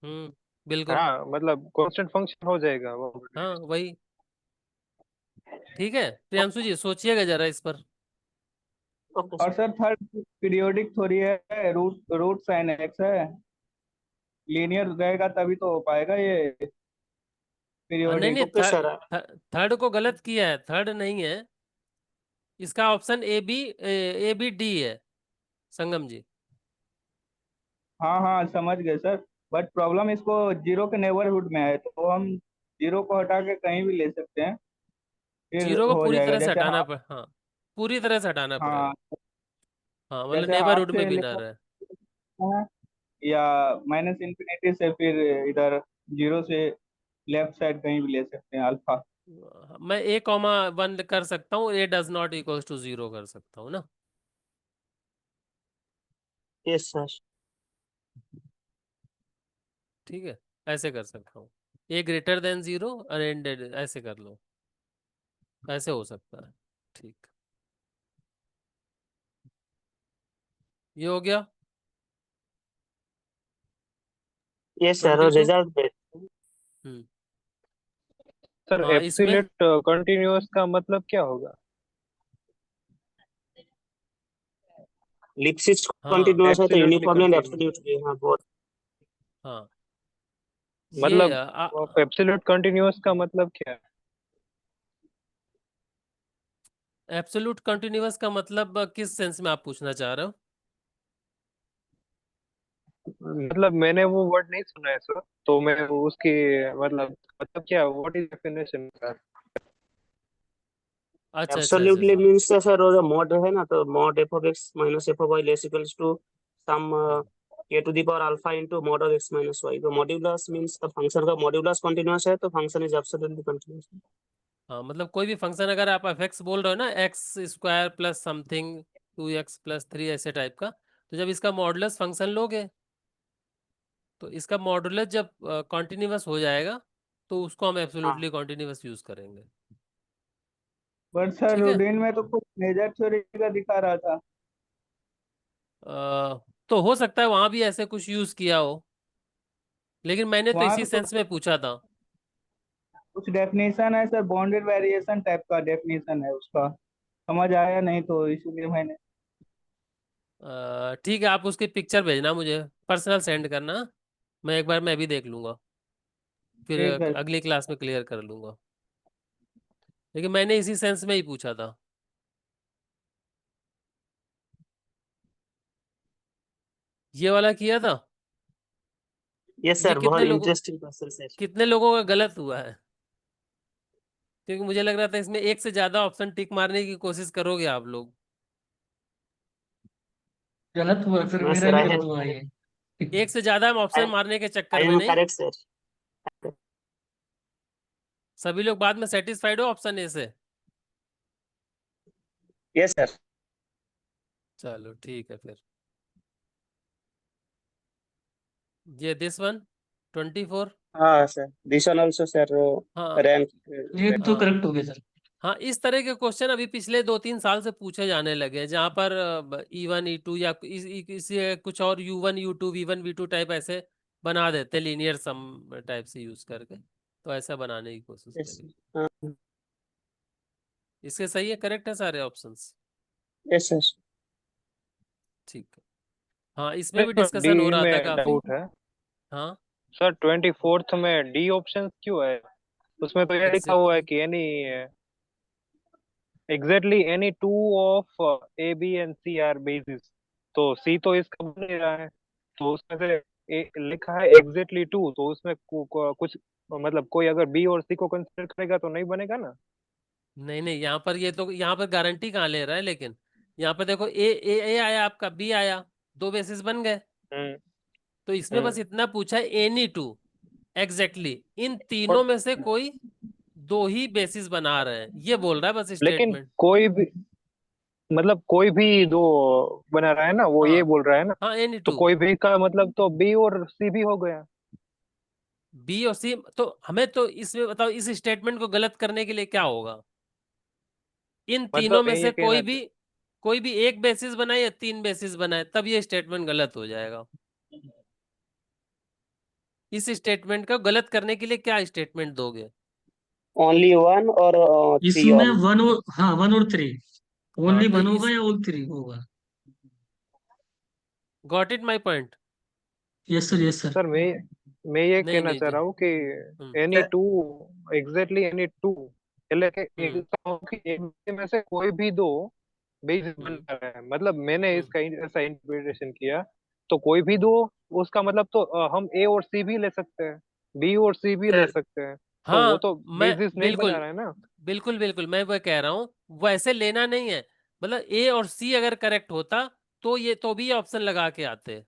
हम्म, बिल्कुल। हाँ मतलब कांस्टेंट फंक्शन हो जाएगा वो। हाँ वही। ठीक है प्रियांशु जी, सोचिएगा जरा इस पर। ओके और सर। सर थर्ड पीरियोडिक थोड़ी है, रूट रूट साइन एक्स है। लीनियर रहेगा तभी तो हो पाएगा ये नहीं पीरियोडिक। नहीं, ओके सर। थर्ड को गलत किया है, थर्ड नहीं है। इसका ऑप्शन ए बी डी है संगम जी। हाँ हाँ समझ गए सर, बट प्रॉब्लम इसको जीरो के नेबरहुड में है, तो हम जीरो को हटा के कहीं भी ले सकते हैं, फिर जीरो को हो पूरी जाएगा। तरह से जैसे हटाना हाफ, हाँ, पूरी तरह से हटाना हाँ, पड़ेगा। हाँ, मतलब जैसे हाफ नेबरहुड में से भी ले ना रहे। सकते हैं, या माइनस इन्फिनिटी से फिर इधर जीरो से लेफ्ट साइड कहीं भी ले सकते हैं अल्फा। मैं ए कॉमा वन कर सकता हूँ, a does not equals to zero कर सकता हूँ ना। Yes sir. ठीक है, ऐसे कर सकता हूँ। ए ग्रेटर देन जीरो और एंडेड ऐसे कर लो, ऐसे हो सकता है। ठीक, ये हो गया। यस सर, और 22। रिजल्ट देख। हम्म। सर हाँ, इसमें एब्सोल्यूट कंटिन्यूअस का मतलब क्या होगा? लिपसिस हाँ कंटिन्यूअस है तो absolutely uniformly and continuous absolutely, हाँ बहुत। हाँ, ये मतलब एब्सोल्यूट कंटिन्यूअस का मतलब क्या है? एब्सोल्यूट कंटिन्यूअस का मतलब किस सेंस में आप पूछना चाह रहे हो? मतलब मैंने वो वर्ड नहीं सुना है सर, तो मैं उसकी मतलब क्या, व्हाट इज डेफिनेशन का? अच्छा अच्छा अच्छा एब्सोल्युटली अच्छा। मींस सर, और मॉड है ना, तो mod f of x minus f of y less equals to some hmm, k to the power alpha into mod of x minus y. तो मॉड्यूलस मींस द फंक्शन का modulus continuous है, तो function is absolutely continuous. हाँ, मतलब कोई भी function अगर आप एफ एक्स बोल रहे हो ना, x square plus something 2x+3 ऐसे टाइप का, तो जब इसका मॉडुलस फंक्शन लोगे तो इसका मॉडुलस जब कॉन्टिन्यूअस हो जाएगा तो उसको हम हाँ एब्सोल्युटली कॉन्टिन्यूअस यूज करेंगे। बट सर ठीक है। रूटीन में तो कुछ मेजर थ्योरी का दिखा रहा था। तो हो सकता है वहां भी ऐसे कुछ यूज किया हो, लेकिन मैंने तो वहाँ इसी तो सेंस में पूछा था। कुछ डेफिनेशन है सर, बाउंडेड वेरिएशन टाइप का डेफिनेशन है उसका, समझ आया नहीं तो इसीलिए मैंने। ठीक है, आप उसकी पिक्चर भेजना मुझे, पर्सनल सेंड करना, मैं एक बार मैं भी देख लूंगा, फिर ठीक है। अगली क्लास में क्लियर कर लूंगा। लेकिन मैंने इसी सेंस में ही पूछा था। ये वाला किया था। यस ये सर, बहुत इंटरेस्टिंग क्वेश्चन सर। कितने लोगों का गलत हुआ है? क्योंकि मुझे लग रहा था इसमें एक से ज्यादा ऑप्शन टिक मारने की कोशिश करोगे आप लोग। गलत हुआ सर, नो मेरा सर, ही आई गलत हैव, हुआ ये। एक से ज्यादा हम ऑप्शन आई मारने के चक्कर आई में एम नहीं, करेक्ट सर। सभी लोग बाद में सेटिस्फाइड हो ऑप्शन ए से। Yes sir. चलो ठीक है फिर। ये दिस वन 24। हाँ sir, this one also sir, हाँ रैंक। ये तो हाँ करेक्ट हो गया सर। हाँ, इस तरह के क्वेश्चन अभी पिछले 2-3 साल से पूछे जाने लगे हैं, जहाँ पर E1 E2 या इसी कुछ और U1 U2 V1 V2 type ऐसे बना देते, लीनियर सम टाइप से यूज करके, तो ऐसा बनाने की कोशिश यस। करिए। हाँ। इसके सही है, करेक्ट है सारे ऑप्शंस। Yes sir. ठीक है। हाँ, इसमें भी डिस्कशन हो डी रहा था में काफी। डाउट है हाँ, सर, 24th में डी ऑप्शन क्यों है? उसमें तो ये लिखा हुआ है एग्जैक्टली। कि exactly any two of A B and C are basis, तो सी तो इसका बन नहीं रहा है, तो उसमें से लिखा है एग्जैक्टली टू, तो उसमें कुछ मतलब कोई अगर बी और सी को कंसिडर करेगा तो नहीं बनेगा ना। नहीं नहीं, यहाँ पर ये तो यहाँ पर गारंटी कहाँ ले रहा है, लेकिन यहाँ पर देखो ए आया, आपका बी आया, दो बेसिस बन गए। हम्म तो इसमें हम्म बस इतना पूछा है एनी टू, एग्जैक्टली इन और तीनों में से कोई दो ही बेसिस बना रहे हैं, ये बोल रहा है बस लेकिन स्टेटमेंट। कोई भी मतलब कोई भी दो बना रहा है ना, वो ये हाँ बोल रहा है ना, हाँ, एनी तो टू, कोई भी का मतलब तो बी और सी भी हो गया। बी और सी। तो हमें तो इसमें बताओ, इस स्टेटमेंट को गलत करने के लिए क्या होगा? इन तीनों मतलब में मैं से ये कहना कोई भी एक बेसिस बनाए या तीन बेसिस बनाए, तब ये स्टेटमेंट गलत हो जाएगा। इस स्टेटमेंट का गलत करने के लिए क्या स्टेटमेंट दोगे? ओनली वन और थ्री इसमें ऑल। वन और, हाँ, वन और थ्री, हाँ, ओनली तो वन होगा इस या ऑल थ्री होगा। Got it my point. Yes sir, yes sir. Sir मैं ये नहीं कहना नहीं चाह जी। रहा हूँ कि any two, exactly any to, कि इनमें में से कोई भी दो बेसिस बन हम्म रहा है, मतलब मैंने हम्म इसका ऐसा इंटरप्रिटेशन किया। तो कोई भी दो, उसका मतलब तो हम ए और सी भी ले सकते हैं, बी और सी भी ले सर सकते हैं, तो वो हाँ तो मैं बेसिस नहीं बना बिल्कुल रहा है ना। बिल्कुल बिल्कुल मैं वो कह रहा हूँ, वैसे लेना नहीं है। मतलब ए और सी अगर करेक्ट होता तो ये तो भी ऑप्शन लगा के आते।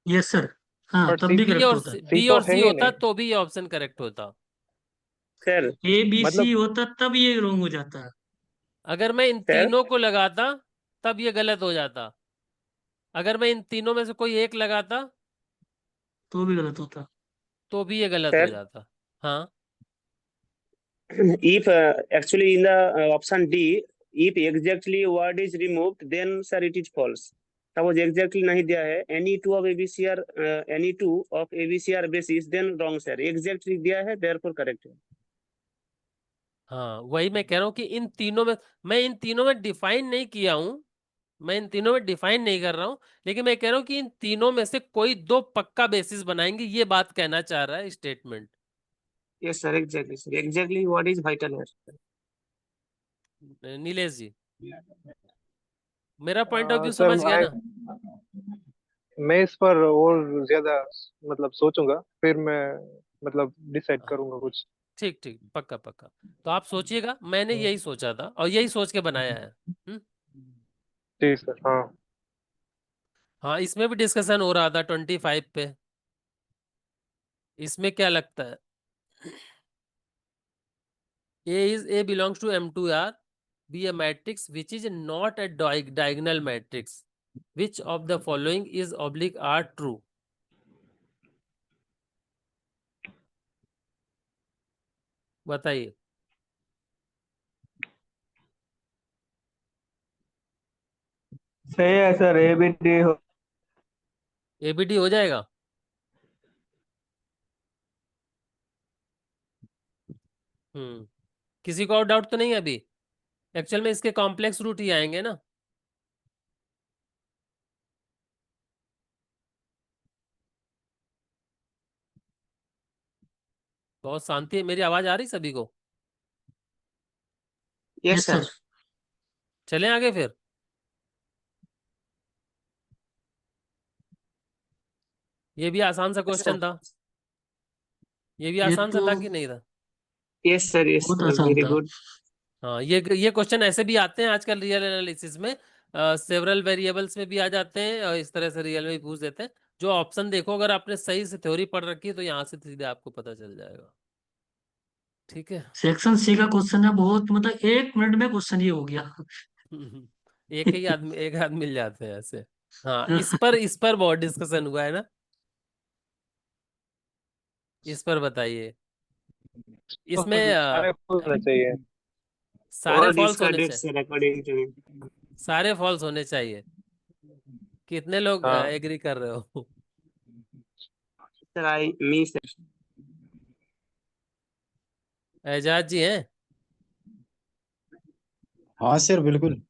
Yes sir. हाँ, बट तब सी भी बी करेक्ट और होता। सी बी तो और है सी ही होता नहीं। तो भी ये ऑप्शन करेक्ट होता। सर ए बी सी मतलब होता तब ये रॉन्ग हो जाता। अगर मैं इन सर तीनों को लगाता तब ये गलत हो जाता। अगर मैं इन तीनों में से कोई एक लगाता तो भी गलत होता। तो भी ये गलत हो सर जाता। हाँ if actually in the option D, if exactly word is removed, then sir it is false. Suppose exactly नहीं दिया है, any two of ABC are any two of ABC are basis, then wrong sir. Exactly दिया है, therefore correct है. हाँ वही मैं कह रहा हूँ कि इन तीनों में, मैं इन तीनों में डिफाइन नहीं किया हूँ, मैं इन तीनों में डिफाइन नहीं कर रहा हूँ, लेकिन मैं कह रहा हूँ कि इन तीनों में से कोई दो पक्का बेसिस बनाएंगे, ये बात कहना चाह रहा है statement. Yes sir, exactly sir. Exactly what is vital है. नीलेश जी, मेरा पॉइंट ऑफ व्यू सर समझ गया ना? मैं इस पर और ज्यादा मतलब सोचूंगा, फिर मैं मतलब डिसाइड करूंगा कुछ। ठीक ठीक, पक्का पक्का। तो आप सोचिएगा, मैंने यही सोचा था और यही सोच के बनाया है। जी सर, हाँ। हाँ इसमें भी डिस्कशन हो रहा था 25 पे। इसमें क्या लगता है? A belongs to M2R, be a matrix which is not a diagonal matrix. Which of the following is oblique R true? बताइए। सही है सर, ए बी डी हो। ABD हो जाएगा। किसी को और डाउट तो नहीं है अभी? एक्चुअल में इसके कॉम्प्लेक्स रूट ही आएंगे ना। बहुत शांति है, मेरी आवाज आ रही सभी को? Yes yes sir. सर। चलें आगे फिर। ये भी आसान सा Yes sir. क्वेश्चन था। ये भी ये आसान सा तो था कि नहीं था? Yes sir. Yes बहुत sir. आसान Very था। good. हाँ ये क्वेश्चन ऐसे भी आते हैं आजकल रियल एनालिसिस में, सेवरल वेरिएबल्स में भी आ जाते हैं और इस तरह से रियल में भी पूछ देते हैं। जो ऑप्शन देखो, अगर आपने सही से थ्योरी पढ़ रखी है तो यहाँ से सीधे आपको पता चल जाएगा। ठीक है। सेक्शन सी का क्वेश्चन है, बहुत मतलब 1 मिनट में क्वेश्चन ये हो गया। एक आदमी मिल जाते हैं ऐसे। हाँ इस पर बहुत डिस्कशन हुआ है ना। इस पर बताइए। इसमें सारे होना चाहिए। सारे All फॉल्स होने discarded चाहिए। sir according to me. सारे फॉल्स होने चाहिए। कितने लोग हाँ एग्री कर रहे हो? Sir me sir. एजाज जी हैं? हाँ सर बिल्कुल।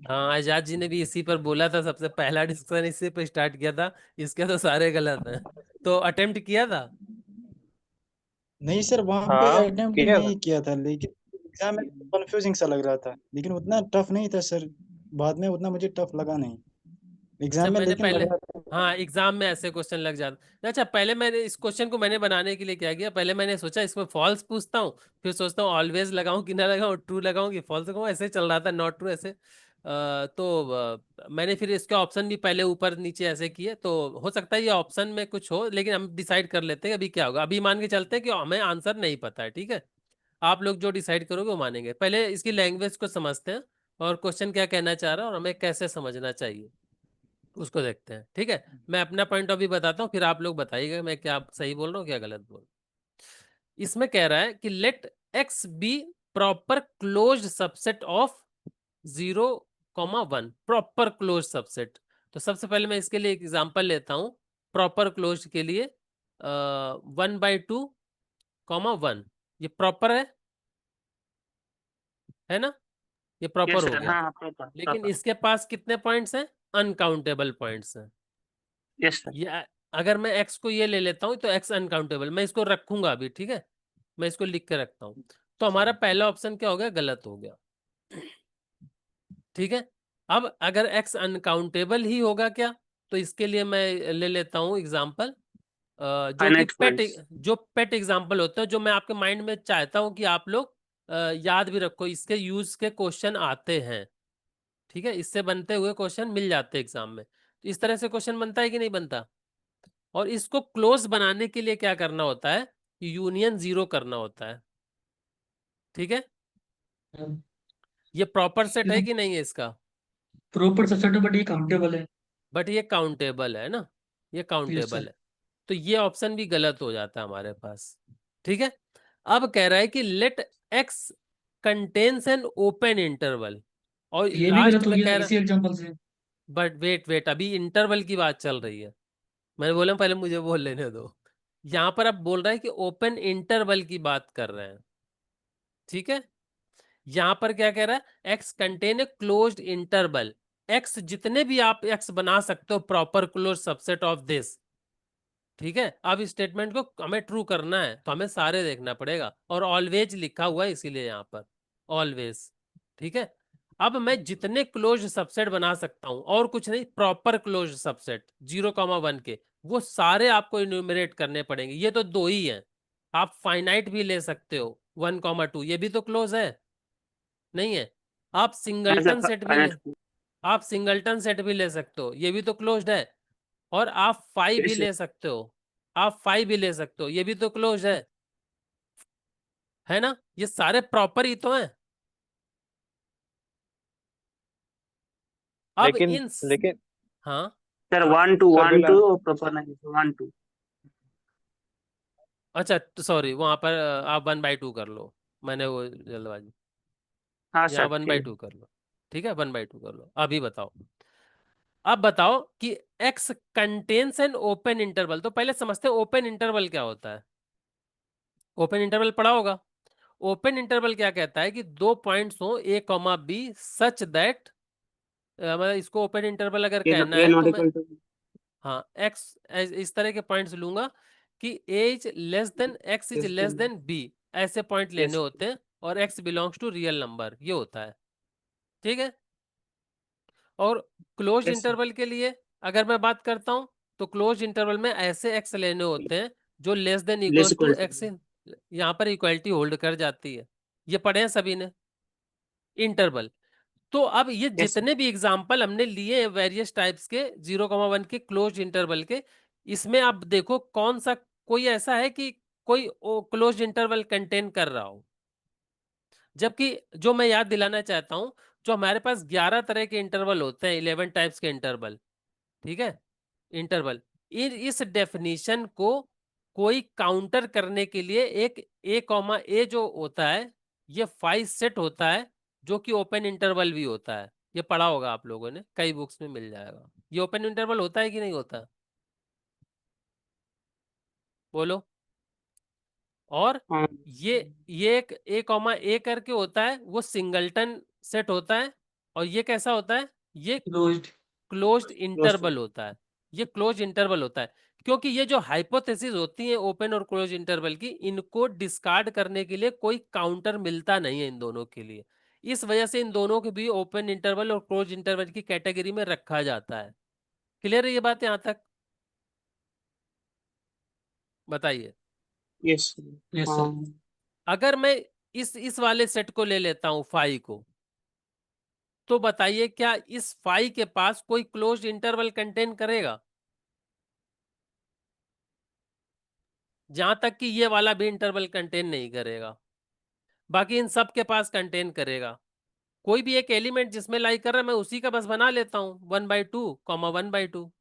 हाँ आजाद जी ने भी इसी पर बोला था, सबसे पहला डिस्कशन इसी पे स्टार्ट किया था। इसके तो सारे गलत हैं। तो अटेम्प्ट किया था। नहीं सर, वहां पे हाँ, अटेम्प्ट किया था। नहीं किया था, लेकिन एग्जाम में कंफ्यूजिंग सा लग रहा था, लेकिन उतना टफ नहीं था सर। बाद में उतना मुझे टफ लगा नहीं अच्छा एग्जाम में, मैंने लेकिन पहले, लगा। हाँ एग्जाम में ऐसे क्वेश्चन लग जाते। अच्छा पहले मैंने इस क्वेश्चन को मैंने बनाने के लिए क्या किया, पहले मैंने सोचा इसमें फॉल्स पूछता हूँ, फिर सोचता हूँ ऑलवेज लगाऊं कि ना लगाऊं, ट्रू लगाऊं कि फॉल्स लगाऊं, ऐसे चल रहा था, नॉट ट्रू ऐसे। मैंने फिर इसके ऑप्शन भी पहले ऊपर नीचे ऐसे किए, तो हो सकता है ये ऑप्शन में कुछ हो, लेकिन हम डिसाइड कर लेते हैं अभी क्या होगा। अभी मान के चलते हैं कि हमें आंसर नहीं पता है, ठीक है। आप लोग जो डिसाइड करोगे वो मानेंगे। पहले इसकी लैंग्वेज को समझते हैं और क्वेश्चन क्या कहना चाह रहा है और हमें कैसे समझना चाहिए उसको देखते हैं, ठीक है। मैं अपना पॉइंट ऑफ व्यू बताता हूँ, फिर आप लोग बताइएगा मैं क्या सही बोल रहा हूँ क्या गलत बोल रहा हूँ। इसमें कह रहा है कि let x be proper closed subset of 0, 1, proper close subset. तो सबसे पहले मैं इसके लिए एक एग्जांपल लेता हूं। प्रॉपर क्लोज के लिए 1/2, 1 ये प्रॉपर है ना, ये Yes प्रॉपर हो sir. गया। हाँ proper लेकिन proper. इसके पास कितने पॉइंट्स हैं? अनकाउंटेबल पॉइंट्स हैं। Yes sir. ये अगर मैं x को ये ले लेता हूं तो x अनकाउंटेबल, मैं इसको रखूंगा अभी, ठीक है, मैं इसको लिख के रखता हूं। तो हमारा पहला ऑप्शन क्या हो गया, गलत हो गया, ठीक है। अब अगर x अनकाउंटेबल ही होगा क्या, तो इसके लिए मैं ले लेता हूं एग्जांपल जो कि फाइनाइट पॉइंट्स। पेट एग्जांपल होते हैं, जो मैं आपके माइंड में चाहता हूं कि आप लोग याद भी रखो, इसके यूज के क्वेश्चन आते हैं, ठीक है, इससे बनते हुए क्वेश्चन मिल जाते हैं एग्जाम में। तो इस तरह से क्वेश्चन बनता है कि नहीं बनता। और इसको क्लोज बनाने के लिए क्या करना होता है, यूनियन जीरो करना होता है, ठीक है। ये प्रॉपर सेट है कि नहीं है इसका, प्रॉपर सबसेट है बट ये काउंटेबल है। बट ये काउंटेबल है ना, ये यस काउंटेबल सर। है। तो ये ऑप्शन भी गलत हो जाता है हमारे पास, ठीक है। अब कह रहा है कि let x contains an open interval, और ये भी लास्ट गलत हो में गया कह रहा, इसी एग्जांपल से। बट वेट वेट, अभी इंटरवल की बात चल रही है, मैंने बोला पहले मुझे बोल लेने दो। यहां पर अब बोल रहा है कि ओपन इंटरवल की बात कर रहे हैं, ठीक है। यहां पर क्या कह रहा है, x contain a closed interval, x जितने भी आप एक्स बना सकते हो proper close subset of this, ठीक है। अब इस स्टेटमेंट को हमें ट्रू करना है तो हमें सारे देखना पड़ेगा, और ऑलवेज लिखा हुआ है इसीलिए यहां पर ऑलवेज, ठीक है। अब मैं जितने क्लोज सबसेट बना सकता हूं, और कुछ नहीं, प्रॉपर क्लोज सबसेट 0,1 के, वो सारे आपको इन्यूमरेट करने पड़ेंगे। ये तो दो ही हैं, आप फाइनाइट भी ले सकते हो 1,2, ये भी तो क्लोज है, नहीं है। आप सिंगलटन सेट भी ले, फाइनाइट। आप सिंगलटन सेट भी ले सकते हो, ये भी तो क्लोज्ड है। और आप 5 भी यस ले सकते हो, आप 5 भी ले सकते हो, ये भी तो क्लोज है ना, ये सारे प्रॉपर ही तो हैं। अब लेकिन लेकिन हाँ, सर, 1 2 सर 1 बिना 2 प्रॉपर नहीं, 1 2। अच्छा सॉरी, वहां पर आप 1/2 कर लो, मैंने वो जल्दबाजी, हाँ यहाँ सर, 1/2 ठीक है। कर लो, ठीक है, 1/2 कर लो। अभी बताओ, अब बताओ कि x contains an open interval, तो पहले समझते हैं ओपन इंटरवल क्या होता है। ओपन इंटरवल पढ़ा होगा। ओपन इंटरवल क्या कहता है कि दो पॉइंट्स हो a comma b such that, मतलब इसको ओपन इंटरवल अगर कहना ए है तो नॉट मैं, इक्वल टू। हाँ, x इस तरह के पॉइंट्स लूंगा कि a is less than x is less than b, ऐसे पॉइंट लेने यस। होते हैं, और x belongs to real number, ये होता है, ठीक है। और क्लोज यस सर। इंटरवल के लिए अगर मैं बात करता हूं, तो क्लोज इंटरवल में ऐसे x लेने होते हैं जो less than less equal to equal to. x, यहां पर इक्वलिटी होल्ड कर जाती है, ये पढ़े हैं सभी ने इंटरवल। तो अब ये यस सर। जितने भी एग्जाम्पल हमने लिए हैं वेरियस टाइप्स के 0,1 के क्लोज इंटरवल के, इसमें आप देखो कौन सा कोई ऐसा है कि कोई क्लोज इंटरवल कंटेन कर रहा हो। जबकि जो मैं याद दिलाना चाहता हूं, जो हमारे पास 11 तरह के इंटरवल होते हैं, 11 टाइप्स के इंटरवल, ठीक है, इंटरवल, इस डेफिनेशन को कोई काउंटर करने के लिए एक ए कॉमा ए जो होता है, ये 5 सेट होता है, जो कि ओपन इंटरवल भी होता है। ये पढ़ा होगा आप लोगों ने, कई बुक्स में मिल जाएगा। ये ओपन इंटरवल होता है कि नहीं होता, बोलो। और हाँ। ये एक ए कॉमा ए करके होता है, वो सिंगलटन सेट होता है। और ये कैसा होता है, ये क्लोज्ड। क्लोज्ड दोस्त। इंटरवल होता है, ये क्लोज इंटरवल होता है। क्योंकि ये जो हाइपोथेसिस होती है ओपन और क्लोज इंटरवल की, इनको डिस्कार्ड करने के लिए कोई काउंटर मिलता नहीं है इन दोनों के लिए, इस वजह से इन दोनों को भी ओपन इंटरवल और क्लोज इंटरवल की कैटेगरी में रखा जाता है। क्लियर है ये बात यहां तक, बताइए। यस। यस हाँ। सर। अगर मैं इस वाले सेट को ले लेता हूं फाई को, तो बताइए क्या इस फाई के पास कोई क्लोज इंटरवल कंटेन करेगा, जहां तक कि ये वाला भी इंटरवल कंटेन नहीं करेगा, बाकी इन सब के पास कंटेन करेगा। कोई भी एक एलिमेंट जिसमें लाई कर रहा है, मैं उसी का बस बना लेता हूं 1/2 कॉमा 1/2,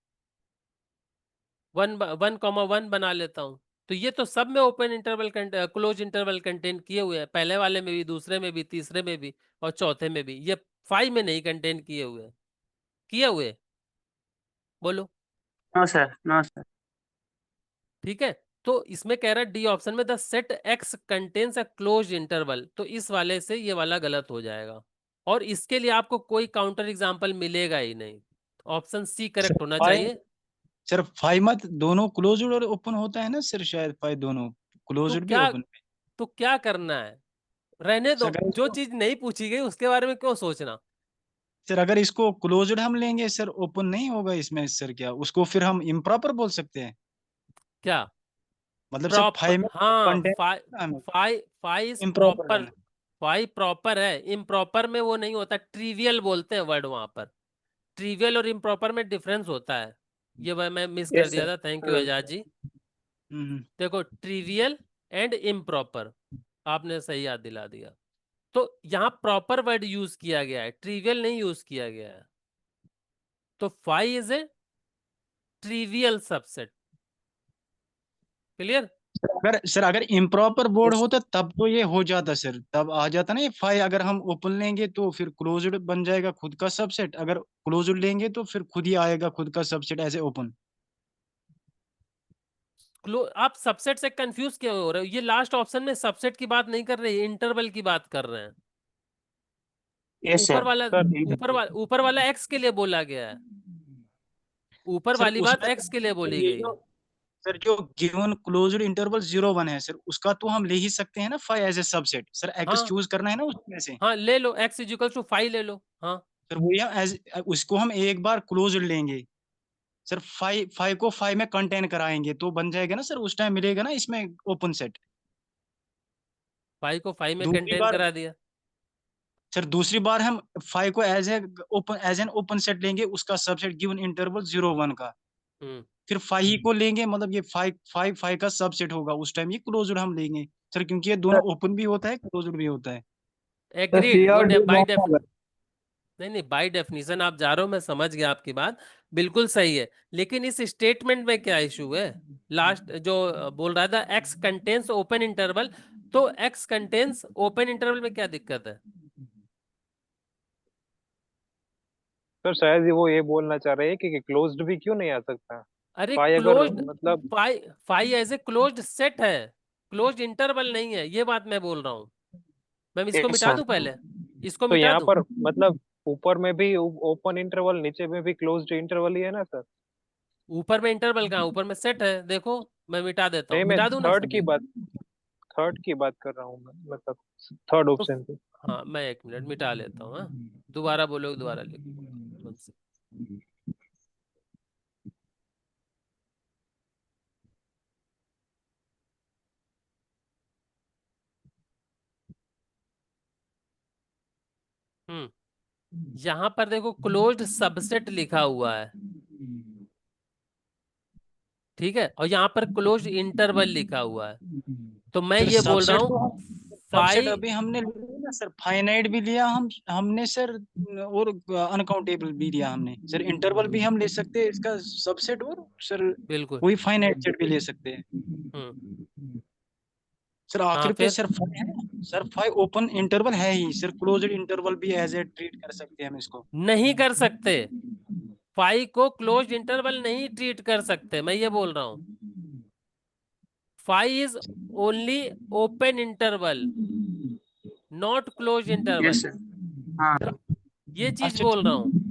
1,1 बना लेता हूं। तो ये तो सब में open interval close interval contain किए हुए हैं, पहले वाले में भी, दूसरे में भी, तीसरे में भी, और चौथे में भी। ये 5 में नहीं कंटेन किए हुए, किए हुए, बोलो। No sir, no sir. ठीक है, तो इसमें कह रहा है डी ऑप्शन में the set x contains a close interval, तो इस वाले से ये वाला गलत हो जाएगा, और इसके लिए आपको कोई काउंटर एग्जांपल मिलेगा ही नहीं, ऑप्शन सी सर करेक्ट होना फाइव चाहिए। सर फाइव मत दोनों क्लोज्ड और ओपन होता है ना सर, शायद फाइव दोनों तो क्लोज्ड भी क्या ओपन भी। तो क्या करना है? रहने सर दो, अगर जो इसको चीज नहीं पूछी गई उसके बारे में क्यों सोचना। सर अगर इसको क्लोज्ड हम लेंगे सर, ओपन नहीं होगा इसमें सर, क्या उसको फिर हम इम्प्रॉपर बोल सकते हैं? क्या? मतलब सर प्रॉपर, फाइव में हाँ, कंटेंट हमें फाई इज इम्प्रॉपर प्रॉपर। लेना। फाई प्रॉपर है, इम्प्रॉपर में वो नहीं होता, ट्रिवियल बोलते हैं वर्ड वहां पर। ट्रिवियल और इम्प्रॉपर में डिफरेंस होता है। ये मैं मिस कर यस दिया सर। था, थैंक यू हाँ एजाज जी। हम्म। देखो, ट्रिवियल एंड इम्प्रॉपर, आपने सही याद दिला दिया। तो यहाँ प्रॉपर वर्ड यूज किया गया है, ट्रिवियल नहीं यूज किया गया है। तो phi is a trivial subset. Clear? अगर इम्प्रॉपर बोर्ड यस होता तब तो ये हो जाता सर, तब आ जाता ना ये फाइव। अगर हम ओपन लेंगे तो फिर क्लोज्ड बन जाएगा खुद का सबसेट, अगर क्लोज्ड लेंगे तो फिर खुद ही आएगा खुद का सबसेट एज ए ओपन। आप सबसेट से कंफ्यूज क्यों हो रहे हो? ये लास्ट ऑप्शन में सबसेट की बात नहीं कर रहे, इंटरवल की बात कर रहे हैं। यस ऊपर सर। वाला ऊपर वाला एक्स के लिए बोला गया है। ऊपर सर वाली बात उसमें एक्स के लिए सर बोली ये गई जो है। सर जो गिवन क्लोज्ड इंटरवल 0 1 है सर, उसका तो हम ले ही सकते हैं ना phi as a subset sir, x हाँ, चूज करना है ना उसमें से। हाँ, ले लो, एक्स इजिकल टू 5 ले लो। हाँ, सर वही हम एज उसको हम एक बार क्लोज्ड लेंगे सर, फाइव फाइव को फाइव में कंटेन कराएंगे तो बन जाएगा ना सर, उस टाइम मिलेगा ना इसमें ओपन सेट। 5 को 5 में दूसरी कंटेन बार करा दिया। सर दूसरी बार हम फाइव को एज एन ओपन सेट लेंगे, उसका सबसेट गिवन इंटरवल 0 1 का। हम्म फिर फाइव ही को लेंगे, मतलब ये फाइव फाइव फाइव का सबसेट होगा, उस टाइम ये क्लोज्ड हम लेंगे सर, क्योंकि ये दोनों ओपन भी होता है क्लोज्ड भी होता है। तो सी एग्रीड, वो और डी बाई दोनों होगा। नहीं नहीं, बाय डेफिनेशन आप जा रहे हो, मैं समझ गया आपकी बात, बिल्कुल सही है। लेकिन इस स्टेटमेंट में क्या इशू है? लास्ट जो बोल रहा था एक्स कंटेन्स ओपन इंटरवल, तो एक्स कंटेन्स ओपन इंटरवल में क्या दिक्कत है? सर शायद वो ये बोलना चाह रहे हैं कि क्लोज्ड भी क्यों नहीं आ सकता। अरे फाइव अगर क्लोज्ड, मतलब phi as a closed set है, क्लोज्ड इंटरवल नहीं है, ये बात मैं बोल रहा हूँ। मैं इसको यस मिटा सर। दूं पहले, इसको तो मिटा यहाँ दूं। पर मतलब ऊपर में भी ओपन इंटरवल, नीचे में भी क्लोज्ड इंटरवल ही है ना सर। ऊपर में इंटरवल कहाँ, ऊपर में सेट है, देखो मैं मिटा देता हूँ, नहीं, मैं मिटा दूं ना सभी। थर्ड की बात कर रहा हूँ मैं, मतलब थर्ड तो ऑप्शन पे। हाँ, मैं एक मिनट मिटा लेता हूँ। हाँ, दोबारा बोलोगे दोबारा लिखूंगा। One second। हम्म यहाँ पर देखो क्लोज्ड सबसेट लिखा हुआ है, ठीक है, और यहाँ पर क्लोज्ड इंटरवल लिखा हुआ है। तो मैं सर ये बोल रहा सबसेट तो हूँ हम सबसेट फाइव, अभी हमने लिया ना सर, फाइनाइट भी लिया हमने सर, और अनकाउंटेबल भी लिया हमने सर, इंटरवल भी हम ले सकते हैं इसका सबसेट, और सर बिल्कुल। कोई फाइनाइट सेट भी ले सकते हैं हम्म सर। हाँ, आखिर पे फिर सर फाइव है ना सर, फाइव ओपन इंटरवल है ही सर, क्लोज्ड इंटरवल भी एज ए ट्रीट कर सकते हैं हम इसको। नहीं कर सकते, फाइव को क्लोज्ड इंटरवल नहीं ट्रीट कर सकते, मैं ये बोल रहा हूँ। Five is only open interval, not close yes interval, sir. हाँ। ये चीज अच्छा बोल रहा हूँ।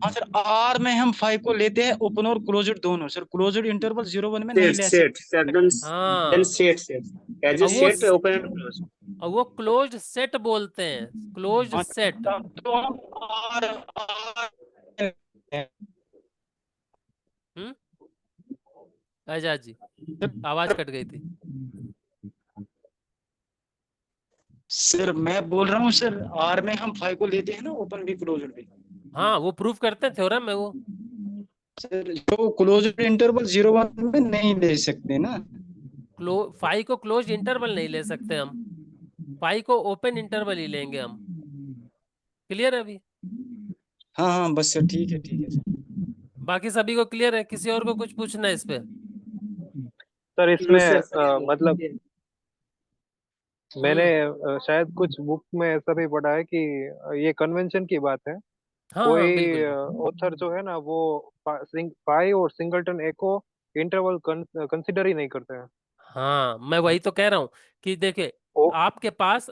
हाँ सर, आर में हम फाइव को लेते हैं ओपन और क्लोज्ड दोनों सर, क्लोज्ड इंटरवल 0 1 में नहीं सेट ले सेट सर, सकते। देन हाँ, सेट सेट एज ए और वो सेट ओपन एंड क्लोज। और वो क्लोज्ड सेट बोलते हैं, क्लोज्ड हाँ सेट। तब तो हम आर हम्म आजाद जी, आवाज कट गई थी। सर मैं बोल रहा हूँ सर, आर में हम फाइव को लेते हैं ना ओपन भी क्लोज्ड भी हाँ, वो प्रूफ करते हैं थ्योरम में वो। सर, जो क्लोज्ड इंटरवल 0 1 में नहीं ले सकते ना। फाइव को क्लोज इंटरवल नहीं ले सकते हम, फाइव को ओपन इंटरवल ही लेंगे हम। क्लियर है अभी? हाँ हाँ बस सर, ठीक है सर। बाकी सभी को क्लियर है? किसी और को कुछ पूछना है इस पे? सर नो इसमें सर। मतलब मैंने हम्म शायद कुछ बुक में ऐसा भी पढ़ा है कि ये कन्वेंशन की बात है। हाँ हाँ, कोई बिल्कुल। ऑथर जो है ना वो पाई और सिंगलटन ए को इंटरवल कंसिडर ही नहीं करते हैं। हाँ, मैं वही तो कह रहा हूँ कि देखे, ओ आपके पास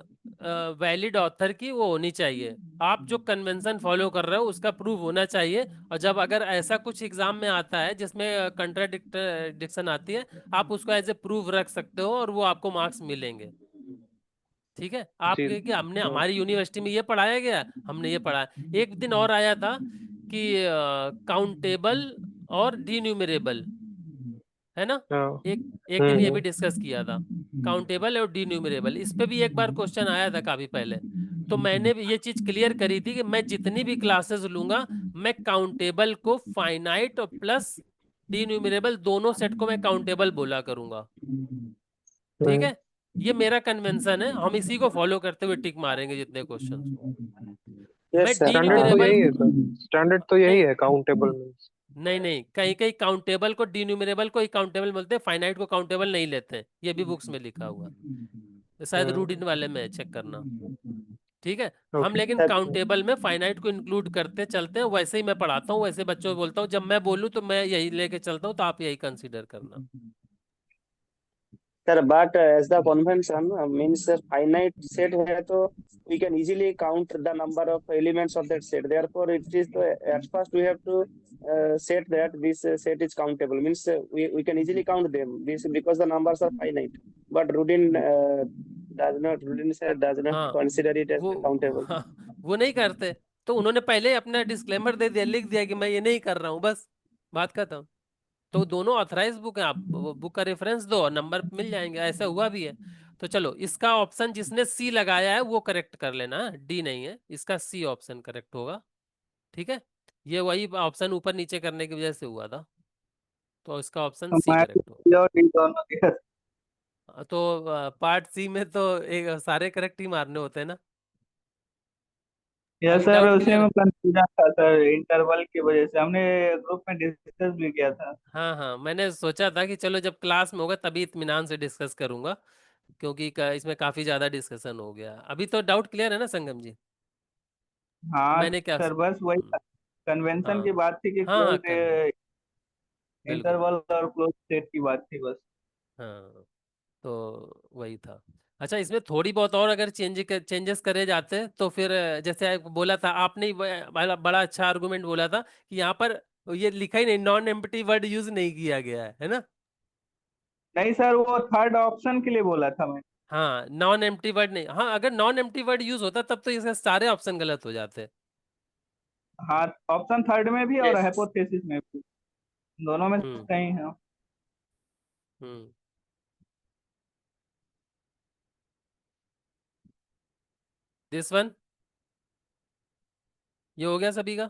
वैलिड ऑथर की वो होनी चाहिए, आप जो कन्वेंशन फॉलो कर रहे हो उसका प्रूफ होना चाहिए। और जब अगर ऐसा कुछ एग्जाम में आता है जिसमें कंट्राडिक्शन आती है, आप उसको एज ए प्रूफ रख सकते हो और वो आपको मार्क्स मिलेंगे। ठीक है, जी। आपके कि हमने हमारी यूनिवर्सिटी में ये पढ़ाया गया, हमने ये पढ़ा। एक दिन और आया था कि काउंटेबल और डिन्यूमरेबल, है ना, हाँ। एक एक दिन ये भी हम्म। डिस्कस किया था, काउंटेबल और डिन्यूमरेबल। इस पे भी एक बार क्वेश्चन आया था काफी पहले। तो मैंने भी ये चीज क्लियर करी थी कि मैं जितनी भी क्लासेस लूंगा, मैं काउंटेबल को फाइनाइट और प्लस डिन्यूमरेबल दोनों सेट को मैं काउंटेबल बोला करूंगा। ठीक हम्म। है, ये मेरा कन्वेंशन है, हम इसी को फॉलो करते हुए टिक मारेंगे जितने क्वेश्चंस हो। मैं यस सर। स्टैंडर्ड तो डिन्यूमरेबल यही है सर, स्टैंडर्ड तो यही नहीं है काउंटेबल मीन्स। नहीं नहीं, कहीं कहीं काउंटेबल को डिन्यूमरेबल को ही काउंटेबल बोलते हैं, फाइनाइट को काउंटेबल नहीं लेते हैं, ये भी बुक्स में लिखा हुआ है, शायद रूडिन वाले में चेक करना। ठीक है, हम ओके। लेकिन सर काउंटेबल में फाइनाइट को इंक्लूड करते चलते हैं, वैसे ही मैं पढ़ाता हूँ, वैसे बच्चों को बोलता हूँ, जब मैं बोलूँ तो मैं यही लेके चलता हूँ, तो आप यही कंसीडर करना। Sir but as the convention means finite set है तो we can easily count the number of elements of that set. Therefore, it is at first we have to set that this set is countable. Means we can easily count them. This because the numbers are finite. But Rudin sir does not हाँ consider it as वो countable. हाँ, वो नहीं करते, तो उन्होंने पहले ही अपना डिस्क्लेमर दे दिया, लिख दिया कि मैं ये नहीं कर रहा हूँ, बस बात खत्म। तो दोनों ऑथराइज बुक है, आप बुक का रेफरेंस दो और नंबर मिल जाएंगे, ऐसा हुआ भी है। तो चलो, इसका ऑप्शन जिसने सी लगाया है वो करेक्ट कर लेना, डी नहीं है, इसका सी ऑप्शन करेक्ट होगा। ठीक है, ये वही ऑप्शन ऊपर नीचे करने की वजह से हुआ था, तो इसका ऑप्शन सी मैं करेक्ट होगा। डी और डी दोनों दिया। तो पार्ट सी में तो एक सारे करेक्ट ही मारने होते हैं ना। यस अभी सर, डाउट उसी क्लियर में है? कंफ्यूजन था सर, इंटरवल की वजह से हमने ग्रुप में डिस्कस भी किया था। हाँ हाँ, मैंने सोचा था कि चलो जब क्लास में होगा तभी इत्मीनान से डिस्कस करूंगा, क्योंकि इसमें काफी ज्यादा डिस्कशन हो गया। अभी तो डाउट क्लियर है ना संगम जी? हाँ मैंने क्या सर, बस वही कन्वेंशन की हाँ बात थी कि हाँ हाँ, क्लोज बिल्कुल इंटरवल और क्लोज सेट की बात थी बस। हाँ, तो वही था। अच्छा, इसमें थोड़ी बहुत और अगर चेंजेस करे जाते तो फिर जैसे बोला था आपने ही, बड़ा अच्छा आर्गुमेंट बोला था कि यहाँ पर ये लिखा ही नहीं, नॉन एम्प्टी वर्ड यूज नहीं किया गया है ना। नहीं सर, वो थर्ड ऑप्शन के लिए बोला था मैं। हाँ, नॉन एम्प्टी वर्ड नहीं, हाँ अगर नॉन एम्प्टी वर्ड यूज होता तब तो इसके सारे ऑप्शन गलत हो जाते। हाँ, ऑप्शन थर्ड में भी और Yes. हाइपोथेसिस में भी, दोनों में हम्म सही है। हम्म दिस वन, ये हो गया सभी का?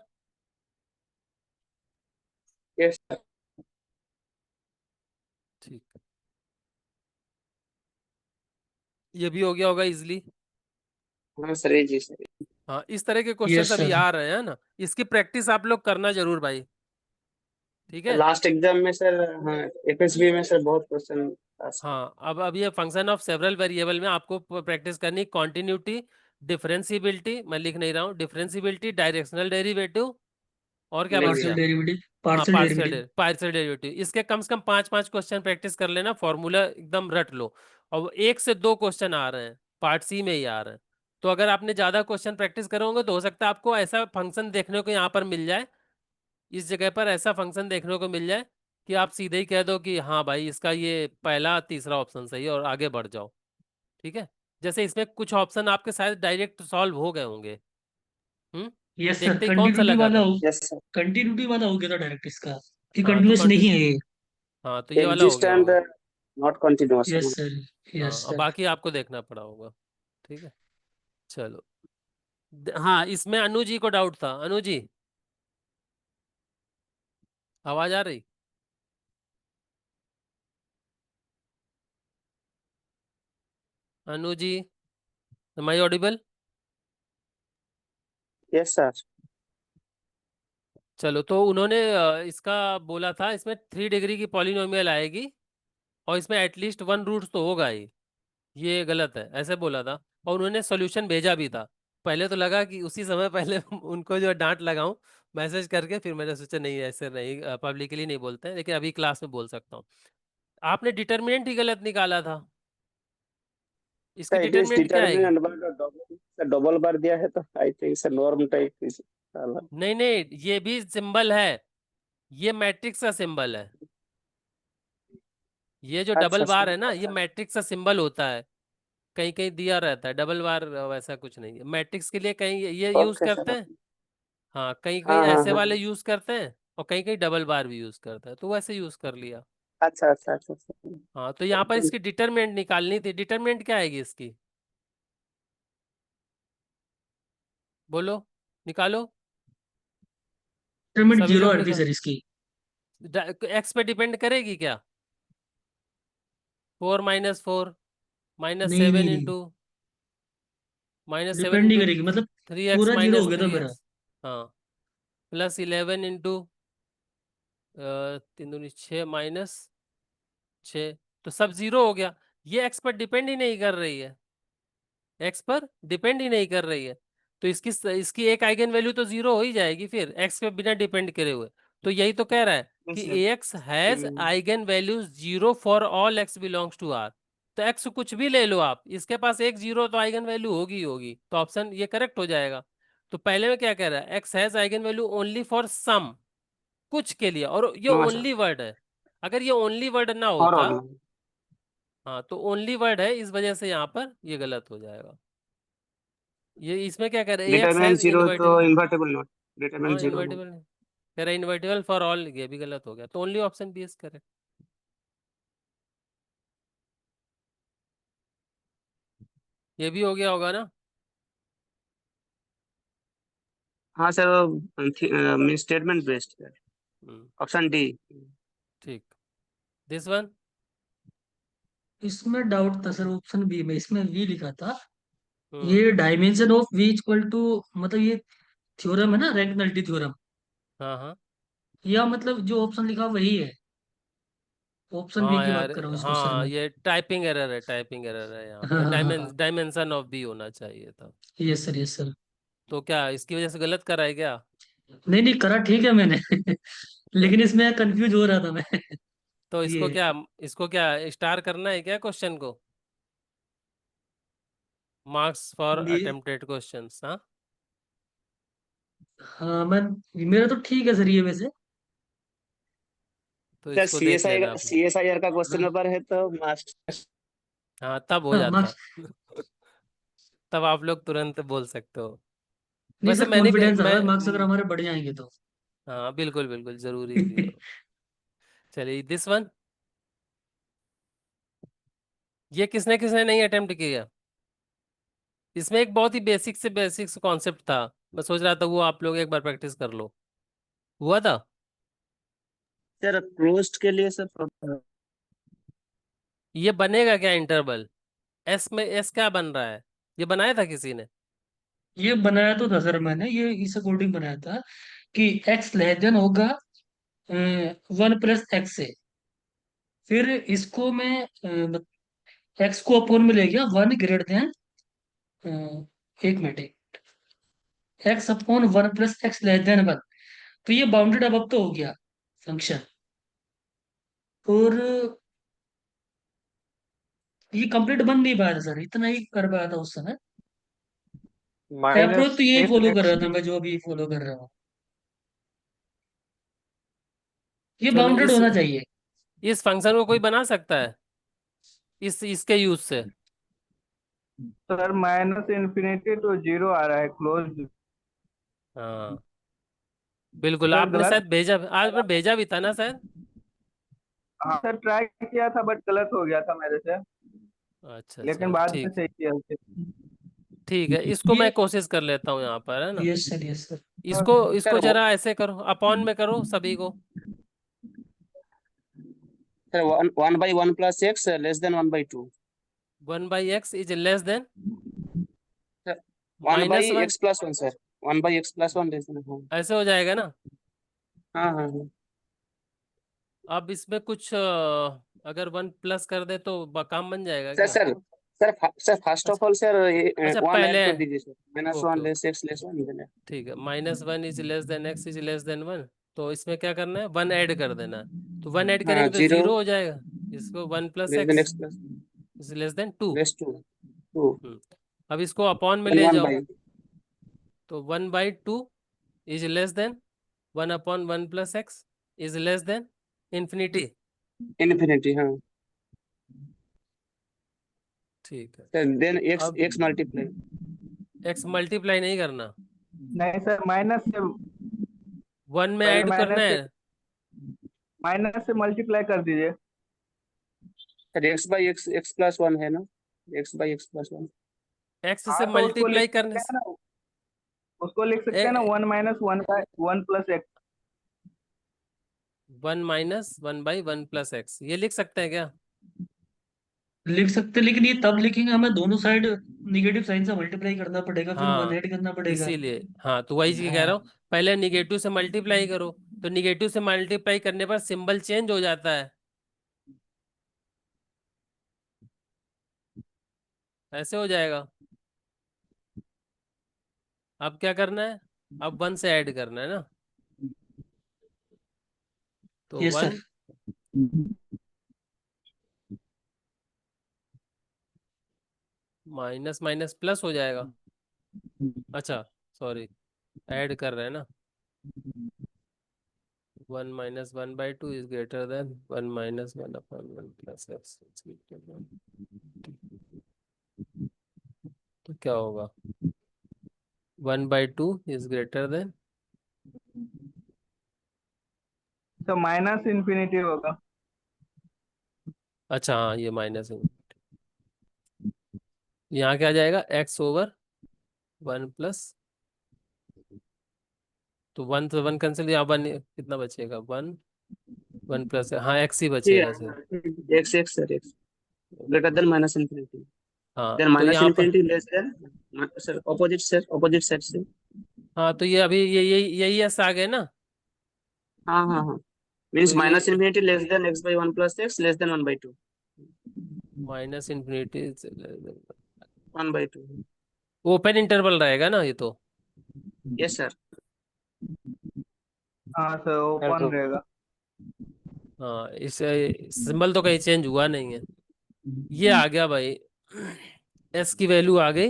Yes. Sir. ठीक, ये भी हो गया होगा इजिली। हाँ सर जी सर। हाँ, इस तरह के क्वेश्चंस यस अभी सर। आ रहे हैं ना, इसकी प्रैक्टिस आप लोग करना जरूर भाई। ठीक है, लास्ट एग्जाम में सर, हाँ एफएसबी में सर बहुत क्वेश्चन था सर। हाँ अब ये फंक्शन ऑफ सेवरल वेरिएबल में आपको प्रैक्टिस करनी, कॉन्टिन्यूटी, डिफरेंशियबिलिटी, मैं लिख नहीं रहा हूँ, डिफरेंशियबिलिटी, डायरेक्शनल डेरिवेटिव, और क्या बच पार्शियल गया? लिनियर। डेरिवेटिव। हाँ, पार्शियल डेरिवेटिव। पार्शियल डेरिवेटिव, इसके कम से कम 5-5 क्वेश्चन प्रैक्टिस कर लेना, फॉर्मूला एकदम रट लो। और 1 से 2 क्वेश्चन आ रहे हैं, पार्ट सी में ही आ रहे हैं। तो अगर आपने ज्यादा क्वेश्चन प्रैक्टिस करोगे तो हो सकता है आपको ऐसा फंक्शन देखने को यहाँ पर मिल जाए, इस जगह पर ऐसा फंक्शन देखने को मिल जाए कि आप सीधे ही कह दो कि हाँ भाई इसका ये पहला तीसरा ऑप्शन सही है और आगे बढ़ जाओ। ठीक है, जैसे इसमें कुछ ऑप्शन आपके शायद डायरेक्ट सॉल्व हो गए होंगे। यस सर, देखते ही कौन सा कंटिन्यूटी लगा वाला था? हो। Yes sir. कंटिन्यूटी वाला हो गया था डायरेक्ट इसका, कि हाँ तो कंटिन्यूस नहीं है ये। हाँ तो ये वाला हो एग्जिस्ट गया एंड होगा। Not continuous. Yes sir. हाँ, यस अब सर। बाकी आपको देखना पड़ा होगा। ठीक है, चलो। हाँ, इसमें अनु जी को डाउट था, अनु जी आवाज आ रही? Anu ji, am I audible? Yes sir. चलो, तो उन्होंने इसका बोला था इसमें 3 डिग्री की पॉलिनोमियल आएगी और इसमें एटलीस्ट 1 रूट तो होगा ही, ये गलत है, ऐसे बोला था। और उन्होंने सोल्यूशन भेजा भी था। पहले तो लगा कि उसी समय पहले उनको जो डांट लगाऊं मैसेज करके, फिर मैंने सोचा नहीं, ऐसे नहीं, पब्लिकली नहीं बोलते हैं, लेकिन अभी क्लास में बोल सकता हूँ। आपने डिटर्मिनेंट ही गलत निकाला था। इसकी इट इज डिटरमिनेंट क्या आएगी? डिटरमिनेंट बट डबल बार दिया है तो आई थिंक से नॉर्म टाइप इज। नहीं नहीं, ये भी सिंबल है, ये मैट्रिक्स का सिंबल है। ये जो डबल अच्छा बार है ना, अच्छा ये मैट्रिक्स का सिंबल होता है। कहीं कहीं दिया रहता है डबल बार, वैसा कुछ नहीं है। मैट्रिक्स के लिए कहीं ये यूज ओके करते सर। हैं, हाँ कहीं कहीं हाँ हाँ ऐसे हाँ। वाले यूज करते हैं, और कहीं कहीं डबल बार भी यूज करते हैं, तो वैसे यूज कर लिया। अच्छा अच्छा अच्छा अच्छा। हाँ, तो यहाँ पर इसकी डिटरमिनेंट निकालनी थी। डिटरमिनेंट क्या आएगी इसकी, बोलो, निकालो। डिटरमिनेंट सभी 0 लोग आ रही थी निकाल। सर इसकी। एक्स पे डिपेंड करेगी क्या? 4 - 4 माइनस नहीं नहीं सेवन नहीं, इंटू माइनस सेवन डिपेंड नहीं इंटू करेगी, मतलब 3x पूरा 0 हो माइनस गया था थ्री मेरा। एक्स हाँ, प्लस 11 इंटू 3 दूनी 6 माइनस 6, तो सब 0 हो गया। ये एक्स पर डिपेंड ही नहीं कर रही है, एक्स पर डिपेंड ही नहीं कर रही है, तो इसकी एक आइगन वैल्यू तो 0 हो ही जाएगी फिर, एक्स पे बिना डिपेंड करे हुए। तो यही तो कह रहा है कि sir. X has eigen values 0 for all x belongs to R. तो एक्स कुछ भी ले लो आप, इसके पास एक 0 तो आइगन वैल्यू होगी ही होगी, तो ऑप्शन ये करेक्ट हो जाएगा। तो पहले में क्या कह रहा है, x has eigen value only for some, कुछ के लिए, और ये नो सर। ओनली वर्ड है। अगर ये ओनली वर्ड ना और होता, ऑल। हाँ तो ओनली वर्ड है, इस वजह से यहाँ पर ये गलत हो जाएगा। ये इसमें क्या कह रहे हैं, एक्स डिटरमिनेंट हैज जीरो तो इनवर्टिबल। Invertible not. हाँ डिटरमिनेंट जीरो नॉट। इनवर्टिबल कह रहा है, इनवर्टिबल फॉर ऑल, ये भी गलत हो गया, तो only option B is correct. ये भी हो गया होगा ना? हाँ sir, mean statement based. Hmm, option D. ठीक। This one. इसमें डाउट था सर, ऑप्शन बी में, इसमें वी लिखा था। हम्म। ये dimension of V equal to, मतलब ये थ्योरम है ना, रैंक नलिटी थ्योरम, हाँ हाँ या मतलब जो ऑप्शन लिखा वही है? ऑप्शन बी हाँ की बात यार, कर रहा हूँ इस क्वेश्चन हाँ में। ये टाइपिंग एरर है, टाइपिंग एरर है, यहाँ हाँ पे हाँ हाँ हाँ, डायमेंशन ऑफ बी होना चाहिए था। Yes sir yes sir. तो क्या इसकी वजह से गलत करा है क्या? नहीं नहीं, करा ठीक है मैंने लेकिन इसमें कंफ्यूज हो रहा था मैं तो ये। इसको क्या स्टार करना है क्या क्वेश्चन को? मार्क्स फॉर ये अटेम्प्टेड क्वेश्चंस, हाँ। हाँ, मैं, मेरा तो ठीक है सर ये वैसे। तो सर इसको देख लेना आप। सी एस आई आर का क्वेश्चन हाँ पेपर है तो मास्टर। हाँ तब हो हाँ, जाता मार्क्स। तब आप लोग तुरंत बोल सकते हो। नहीं वैसे सर, मैंने भी कॉन्फिडेंस आ रहा है, मार्क्स अगर मैं हमारे बढ़ जाएंगे तो हाँ बिल्कुल बिल्कुल जरूरी भी है। चलिए दिस वन, ये किसने किसने नहीं अटेम्प्ट किया? इसमें एक बहुत ही बेसिक से बेसिक कॉन्सेप्ट था, मैं सोच रहा था वो आप लोग एक बार प्रैक्टिस कर लो। हुआ था? सर क्लोज्ड के लिए सर। ये बनेगा क्या इंटरवल? एस में एस क्या बन रहा है, ये बनाया था किसी ने? ये बनाया तो था सर मैंने, ये इस अकॉर्डिंग बनाया था कि एक्स लेस देन होगा 1 + x से। फिर इसको मैं एक्स को अपोन में ले गया 1 > एक minute, x/1 + x less than 1, तो ये बाउंडेड अब तो हो गया फंक्शन। और ये कंप्लीट बन नहीं पाया था सर, इतना ही कर पाया था उस समय। अप्रोच माइनस तो यही एफ फॉलो कर एक्स। रहा था मैं, जो अभी फॉलो कर रहा हूँ, ये चलो बाउंडेड होना चाहिए। इस फंक्शन को कोई बना सकता है इसके यूज से? Sir minus infinity to zero आ रहा है क्लोज। हाँ बिल्कुल, सर आपने गलत। शायद भेजा, आपने भेजा भी था ना शायद। हाँ सर, ट्राई किया था बट गलत हो गया था मेरे से। अच्छा लेकिन अच्छा, बाद में ठीक सही किया उसे। ठीक है, इसको ये मैं कोशिश कर लेता हूँ यहाँ पर, है ना। Yes sir yes sir. इसको इसको सर जरा ऐसे करो, अपॉन में करो सभी को। Sir 1/1 + x less than 1/2। 1/x is less then sir 1 by -1, x plus one sir. 1/x+1 less than. हाँ ऐसे हो जाएगा ना। हाँ हाँ हाँ। अब इसमें कुछ अगर 1 प्लस कर दे तो काम बन जाएगा सर क्या? सर सर फर्स्ट ऑफ अच्छा ऑल सर अच्छा, 1 पहले ऐड कर दीजिए sir. -1 okay okay, less x less 1। ठीक है, -1 is less than x is less than 1, तो इसमें क्या करना है, 1 ऐड कर देना है। तो 1 ऐड हाँ करेंगे तो 0 0 हो जाएगा, इसको 1 + less than x x plus is less then 2। Less 2। 2 अब इसको अपॉन में then ले 1 जाओ, by तो 1/2 is less then 1/1 plus x is less then infinity. infinity, हाँ। ठीक है, then x अब x multiply, एक्स मल्टीप्लाई नहीं करना, नहीं सर, माइनस से 1 में पहले ऐड करना है। माइनस से मल्टीप्लाई कर दीजिए। Sir x by x plus 1 है ना, x by x plus 1। X हाँ से तो उसको लिख मल्टीप्लाई करने सकते हैं ना, उसको लिख सकते हैं ना, से 1 minus 1 plus x. 1 - 1/1 plus x, ये लिख सकते हैं क्या? लिख सकते, लेकिन ये तब लिखेंगे हमें दोनों साइड निगेटिव साइन से मल्टीप्लाई करना पड़ेगा, फिर वन हाँ ऐड करना पड़ेगा। इसीलिए, हाँ तो वही चीज कह रहा हाँ, हूँ, पहले निगेटिव से मल्टीप्लाई करो, तो निगेटिव से मल्टीप्लाई करने पर सिंबल चेंज हो जाता है, ऐसे हो जाएगा। अब क्या करना है, अब 1 से ऐड करना है ना, तो yes sir. 1 minus minus plus हो जाएगा। अच्छा सॉरी, ऐड कर रहे हैं ना, 1 - 1/2 is greater than 1 - 1/1 plus x, तो क्या होगा, 1/2 इज ग्रेटर देन, तो माइनस इन्फिनिटी होगा। अच्छा हाँ ये माइनस है, यहाँ क्या आ जाएगा, x/1 प्लस, तो 1 से 1 कैंसिल, यहाँ 1 कितना बचेगा, 1 प्लस, हाँ x ही ठीक बचेगा सर। है, x sir, x greater than minus infinity, हाँ then तो minus यहाँ पर, infinity less than, sir opposite side से। हाँ तो ये अभी ये यही s आ गए ना, हाँ हाँ हाँ, तो means minus ये infinity less than x by 1 plus x less than 1/2, -infinity 1/2। Open interval रहेगा ना ये तो। Yes sir. हाँ सर, ओपन रहेगा। हाँ इसे सिंबल तो कहीं चेंज हुआ नहीं है, ये आ गया भाई, s की वैल्यू आ गई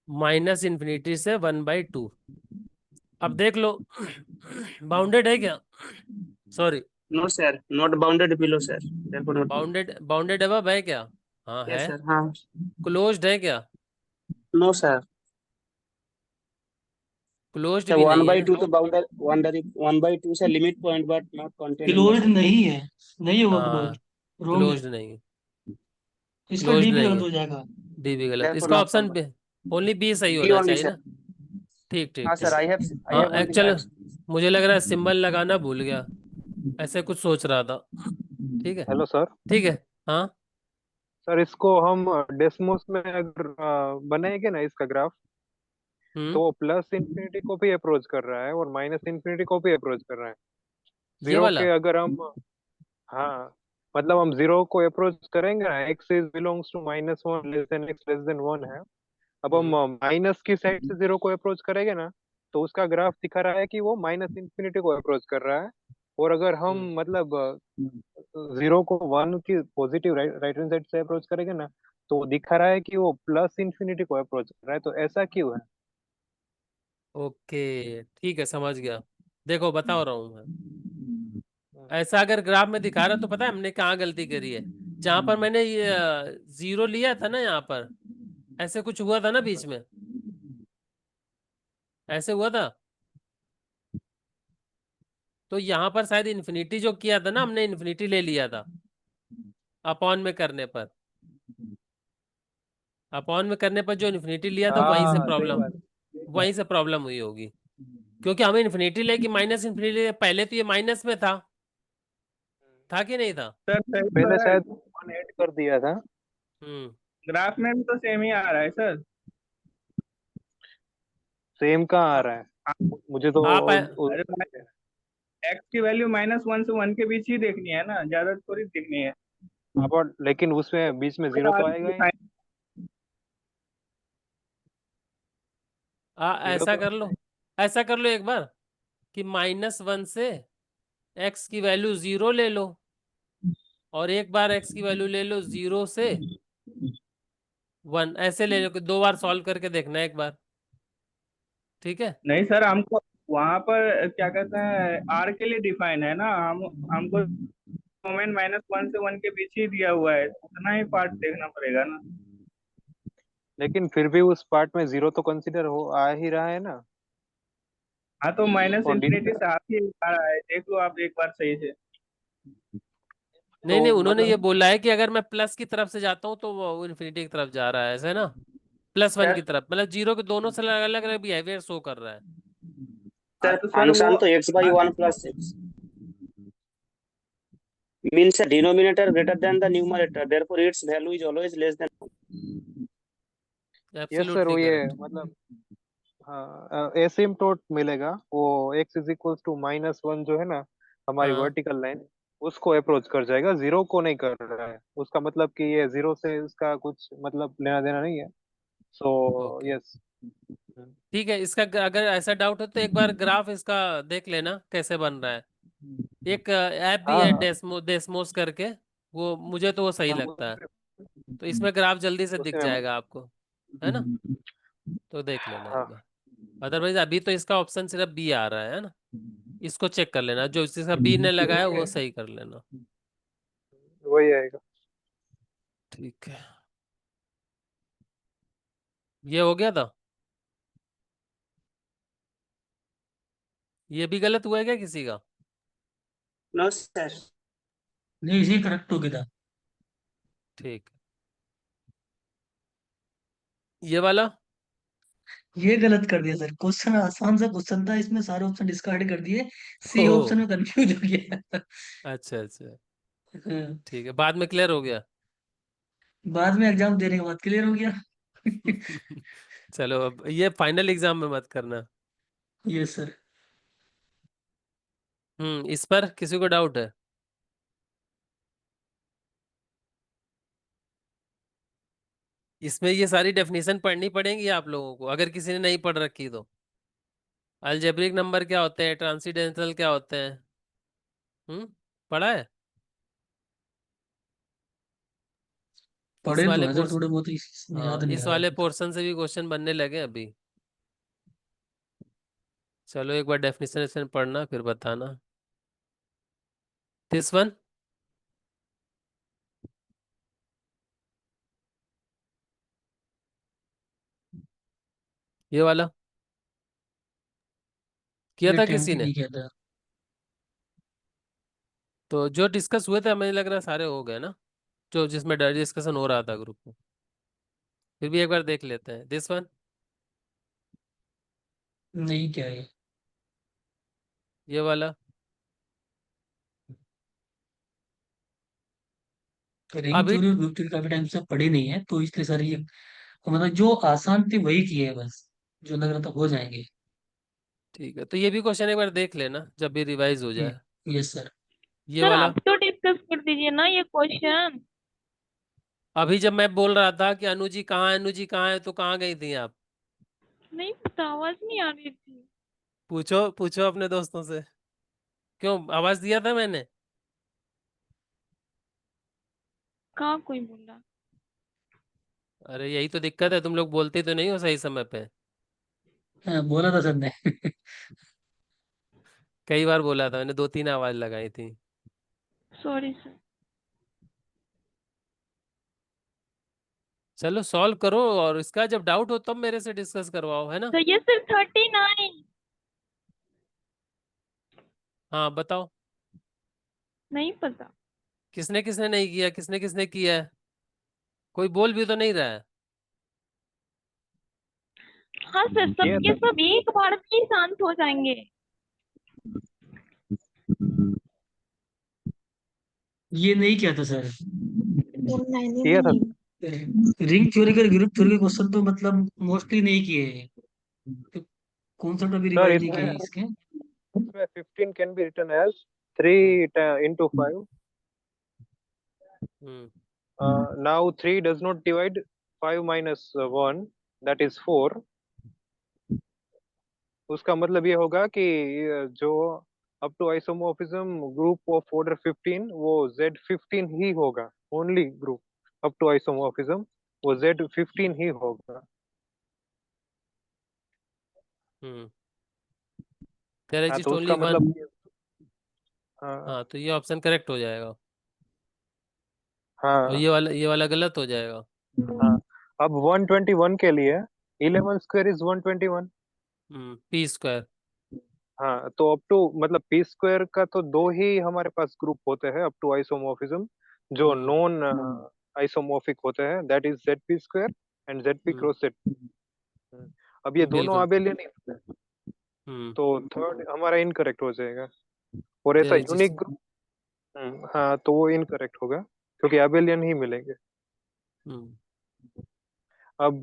-इन्फिनिटी से 1/2। अब देख लो बाउंडेड है क्या, sorry no sir, not bounded below sir, therefore not bounded। Bounded above है क्या, हाँ है, यस सर, हाँ। क्लोज्ड है क्या, नो सर, क्लोज्ड सर भी वन नहीं बाई है। टू तो बाउंडरी 1/2 से limit point but not contain in the close set. नहीं है, नहीं होगा क्लोज, हाँ रॉन्ग है, क्लोज्ड नहीं है, इसका डी क्लोज्ड भी नहीं गलत है, हो जाएगा। डी भी गलत, therefore इसका not option combined। Only B सही बी होना ओनली चाहिए सर। ना। ठीक ठीक हाँ ठीक। सर, आई हाँ हैव ओनली एक्चुअल हैव। मुझे लग रहा है सिंबल लगाना भूल गया, ऐसे कुछ सोच रहा था। ठीक है, हेलो सर। ठीक है। हाँ सर इसको हम डेसिमल्स में अगर बनाएंगे ना इसका ग्राफ, तो वो प्लस इन्फिनिटी को भी अप्रोच कर रहा है और माइनस इन्फिनिटी को भी अप्रोच कर रहा है। ये जीरो वाला, के अगर हम, हाँ मतलब हम जीरो को अप्रोच करेंगे ना, x is belongs to -1 less than x less than 1 है। अब हम हम्म माइनस की साइड से जीरो को अप्रोच करेंगे ना, तो उसका ग्राफ दिखा रहा है कि वो माइनस इन्फिनिटी को अप्रोच कर रहा है। और अगर हम हम्म मतलब जीरो को 1 की पॉजिटिव राइट हैंड साइड से अप्रोच करेंगे ना, तो वो दिखा रहा है कि वो प्लस इन्फिनिटी को अप्रोच कर रहा है। तो ऐसा क्यों है? ओके ठीक है, समझ गया। देखो बता रहा हूँ मैं, ऐसा अगर ग्राफ में दिखा रहा तो पता है हमने कहाँ गलती करी है, जहां पर मैंने ये 0 लिया था ना, यहाँ पर ऐसे कुछ हुआ था ना बीच में, ऐसे हुआ था, तो यहाँ पर शायद इन्फिनिटी जो किया था ना हमने, इन्फिनिटी ले लिया था अपॉन में करने पर, अपॉन में करने पर जो इन्फिनिटी लिया था हाँ सही बात। वहीं से प्रॉब्लम हुई होगी, क्योंकि हमें इन्फिनिटी लेके -इन्फिनिटी, पहले तो ये माइनस में था कि नहीं था। सर सही तो पहले है, शायद 1 ऐड कर दिया था। हम्म ग्राफ में भी तो सेम ही आ रहा है सर। सेम कहाँ आ आ- रहा है? मुझे तो आप अरे, एक्स की वैल्यू -1 से 1 के बीच ही देखनी है ना, ज्यादा थोड़ी देखनी है। हाँ पर लेकिन उसमें बीच में जीरो तो आएगा ही। जीरो ऐसा तो, कर लो, ऐसा कर लो एक बार कि -1 से x की वैल्यू 0 ले लो, और एक बार x की वैल्यू ले लो 0 से 1 ऐसे ले लो, 2 बार सॉल्व करके देखना है एक बार, ठीक है। नहीं सर, हमको वहां पर क्या कहते हैं आर के लिए डिफाइन है ना, हम हमको डोमेन -1 से 1 के बीच ही दिया हुआ है, उतना ही पार्ट देखना पड़ेगा ना। लेकिन फिर भी उस पार्ट में जीरो तो कंसीडर हो आ ही रहा है ना। हाँ तो माइनस और इंफिनिटी से आप ही आ रहा है, देख लो आप एक बार सही से। नहीं नहीं, तो उन्होंने ये मतलब बोला है कि अगर मैं प्लस की तरफ से जाता हूँ तो वो इन्फिनिटी की तरफ जा रहा है, ऐसा है ना। +1 की सर तरफ, मतलब जीरो के दोनों से अलग अलग बिहेवियर शो कर रहा है। हाँ सर तो सर वो आंसर तो x/1 + 6 means a denominator greater than the numerator, therefore its value is always less than। Yes sir, absolutely वो ये करेक्ट। मतलब हाँ एसिम्प्टोट मिलेगा वो, x = -1 जो है ना हमारी हाँ वर्टिकल लाइन, उसको अप्रोच कर जाएगा, जीरो को नहीं कर रहा है। उसका मतलब कि ये जीरो से इसका कुछ मतलब लेना देना नहीं है। So okay, yes. ठीक है। इसका अगर ऐसा डाउट हो तो एक बार ग्राफ इसका देख लेना कैसे बन रहा है। एक ऐप भी हाँ है हाँ डेस्मोस करके, वो मुझे तो वो सही हाँ, लगता है। तो इसमें ग्राफ जल्दी से दिख उसी में जाएगा आपको, है ना। तो देख लेना एक हाँ बार। अदरवाइज अभी तो इसका ऑप्शन सिर्फ बी आ रहा है ना। इसको चेक कर लेना, जो इसका बी ने लगाया वो सही कर लेना। वही आएगा। ठीक है, ये हो गया था। ये भी गलत हुआ है क्या किसी का? No sir. नहीं, इसी करेक्ट हो गया था। ठीक। ये वाला। ये गलत कर दिया सर, क्वेश्चन आसान सा क्वेश्चन था, इसमें सारे ऑप्शन डिस्कार्ड कर दिए, सी ओ, ऑप्शन में कंफ्यूज हो गया। अच्छा अच्छा, हाँ, ठीक है, बाद में क्लियर हो गया। बाद में एग्जाम देने के बाद क्लियर हो गया। चलो, अब ये फाइनल एग्जाम में मत करना। Yes sir. इस पर किसी को डाउट है? इसमें ये सारी डेफिनेशन पढ़नी पड़ेंगी आप लोगों को, अगर किसी ने नहीं पढ़ रखी तो। अलजेब्रिक नंबर क्या होते हैं, ट्रांसीडेंटल क्या होते हैं। पढ़ा है? इस पढ़े तो वाले हैं सर पोर्स थोड़े बहुत, याद हाँ, नहीं इस आ रहा वाले अभी तो। पोर्शन से भी क्वेश्चन बनने लगे अभी। चलो एक बार डेफिनेशन पढ़ना फिर बताना। दिस वन, ये वाला किया ये था किसी टेम्पटी ने? नहीं कहता। तो जो डिस्कस हुए थे हमें लग रहा है सारे हो गए ना, जो जिसमें डिस्कशन हो रहा था ग्रुप में। फिर भी एक बार देख लेते हैं। दिस वन, नहीं, क्या है? ये वाला। रिंग अभी थ्योरी और ग्रुप थ्योरी काफी टाइम से पढ़ी नहीं है, तो इसलिए सर ये मतलब जो आसान थे वही किए हैं बस, जो लग रहा था हो जाएंगे। ठीक है, तो ये भी क्वेश्चन एक बार देख लेना जब भी रिवाइज हो जाए। Yes sir. ये सर वाला। आप तो डिस्कस कर दीजिए ना ये क्वेश्चन। अभी जब मैं बोल रहा था कि अनु जी कहाँ है, अनु जी कहाँ है, तो कहाँ गई थी आप? नहीं पता, आवाज नहीं आ रही थी। पूछो पूछो अपने दोस्तों से। क्यों, आवाज दिया था मैंने? कहाँ कोई बोला? अरे यही तो दिक्कत है, तुम लोग बोलते तो नहीं हो सही समय पे। हाँ, बोला था सर ने। कई बार बोला था मैंने, 2-3 आवाज लगाई थी। Sorry sir. चलो सॉल्व करो, और इसका जब डाउट हो तब मेरे से डिस्कस करवाओ, है ना। तो ये सिर्फ 39। हाँ बताओ, नहीं पता। किसने किसने नहीं किया, किसने किसने किया है? कोई बोल भी तो नहीं रहा है। हाँ सर, किया सबके था। सब एक बार में ही शांत हो जाएंगे। ये नहीं किया था सर। किया था। रिंग थ्योरी का ग्रुप थ्योरी के क्वेश्चन तो मतलब मोस्टली नहीं किए हैं, तो कॉन्सेप्ट अभी सर रिवाइज नहीं किए इसमें हैं इसके। 15 can be written as 3 × 5। Hmm Now 3 does not divide 5 - 1, that is 4। उसका मतलब ये होगा कि जो up to isomorphism group of order 15 वो Z15 ही होगा, only group up to isomorphism. वो Z15 ही होगा। देयर हाँ एग्जिस्ट तो ओनली उसका वन। मतलब हाँ हाँ तो ये ऑप्शन करेक्ट हो जाएगा, और हाँ ये वाला गलत हो जाएगा। हाँ। अब 121 के लिए 11 स्क्वायर इज 121। P square. हाँ तो अप टू मतलब पी स्क्वायर का तो दो ही हमारे पास ग्रुप होते हैं अप टू आइसोमॉर्फिज्म, जो नॉन आइसोमॉर्फिक होते हैं, that is Z P square and Z P cross Z. अब ये दोनों बिल्कुल। अबेलियन ही होते हैं, हम्म तो थर्ड हमारा इनकरेक्ट हो जाएगा। और ऐसा देयर यूनिक एग्जिस्ट। ग्रुप, हाँ तो वो इनकरेक्ट होगा क्योंकि अबेलियन ही मिलेंगे। अब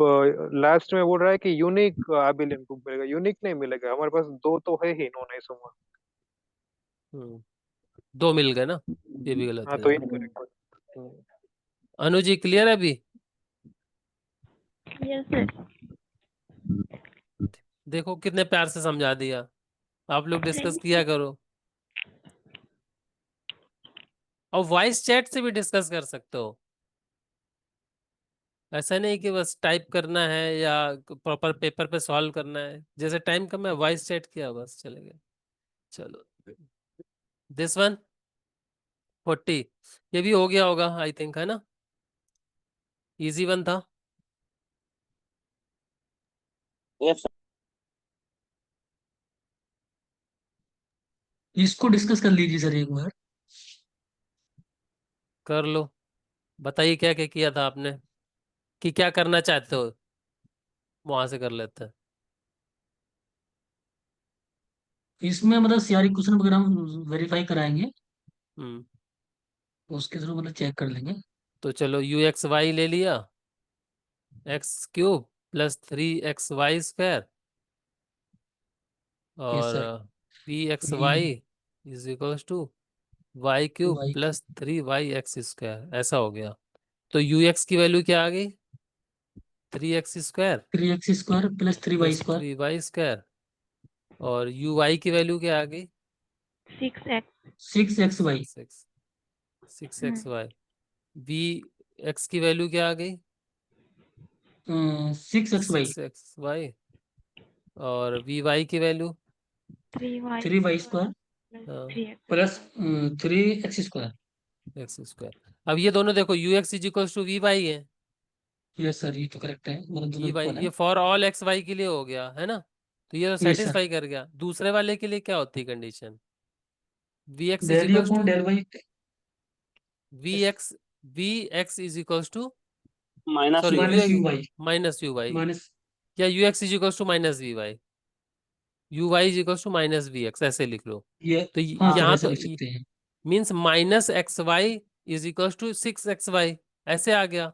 लास्ट में बोल रहा है कि यूनिक अबेलियन ग्रुप मिलेगा, यूनिक नहीं मिलेगा, हमारे पास दो तो है ही नॉन आइसोमॉर्फिक। दो मिल गए ना, ये भी गलत हाँ हो तो जाएगा। इनकरेक्ट। अनुजी क्लियर है अभी? Yes sir. देखो कितने प्यार से समझा दिया। आप लोग डिस्कस किया करो, और वॉइस चैट से भी डिस्कस कर सकते हो। ऐसा नहीं कि बस टाइप करना है या प्रॉपर पेपर पे सॉल्व करना है। जैसे टाइम कम है, वॉइस चैट किया बस चले गए। चलो, दिस वन 40, ये भी हो गया होगा आई थिंक, है ना? इजी वन था। Yes, sir. इसको डिस्कस कर लीजिए सर एक बार। कर लो, बताइए क्या क्या किया था आपने, कि क्या करना चाहते हो, वहां से कर लेते हैं। इसमें मतलब सारी क्वेश्चन वगैरह हम वेरीफाई कराएंगे, हम्म उसके थ्रू मतलब चेक कर लेंगे। तो चलो, यू एक्स वाई ले लिया, x cube plus 3xy² yes और sir. P x three y is equals to y cube y plus 3y x², ऐसा हो गया। तो यू एक्स की वैल्यू क्या आ गई? 3x² 3x² plus 3y plus square 3y², और यू वाई की वैल्यू क्या आ गई? 6x। 6xy 6x6xy। We x की वैल्यू क्या आ गई? 6xy 6xy, और वी वाई की वैल्यू 3y 3y square square plus 3x। Plus 3x²। x²। अब ये दोनों देखो, u x is equals to v y है। यस सर, ये तो करेक्ट है, मतलब दोनों वी वाई इक्वल है। ये फॉर ऑल एक्स वाई के लिए हो गया है ना, तो ये तो यस सर। सेटिस्फाई कर गया। दूसरे वाले के लिए क्या होती है condition? V x is del u equals upon to del y. V x v x is equals to, Minus sorry, u u minus u y minus u y, minus. या u x is equals to minus v y, u y is equals to minus v x, ऐसे लिख लो। ये तो हाँ sir, यहाँ ऐसा तो लिख सकते हैं। Means minus x y is equals to 6xy, ऐसे आ गया।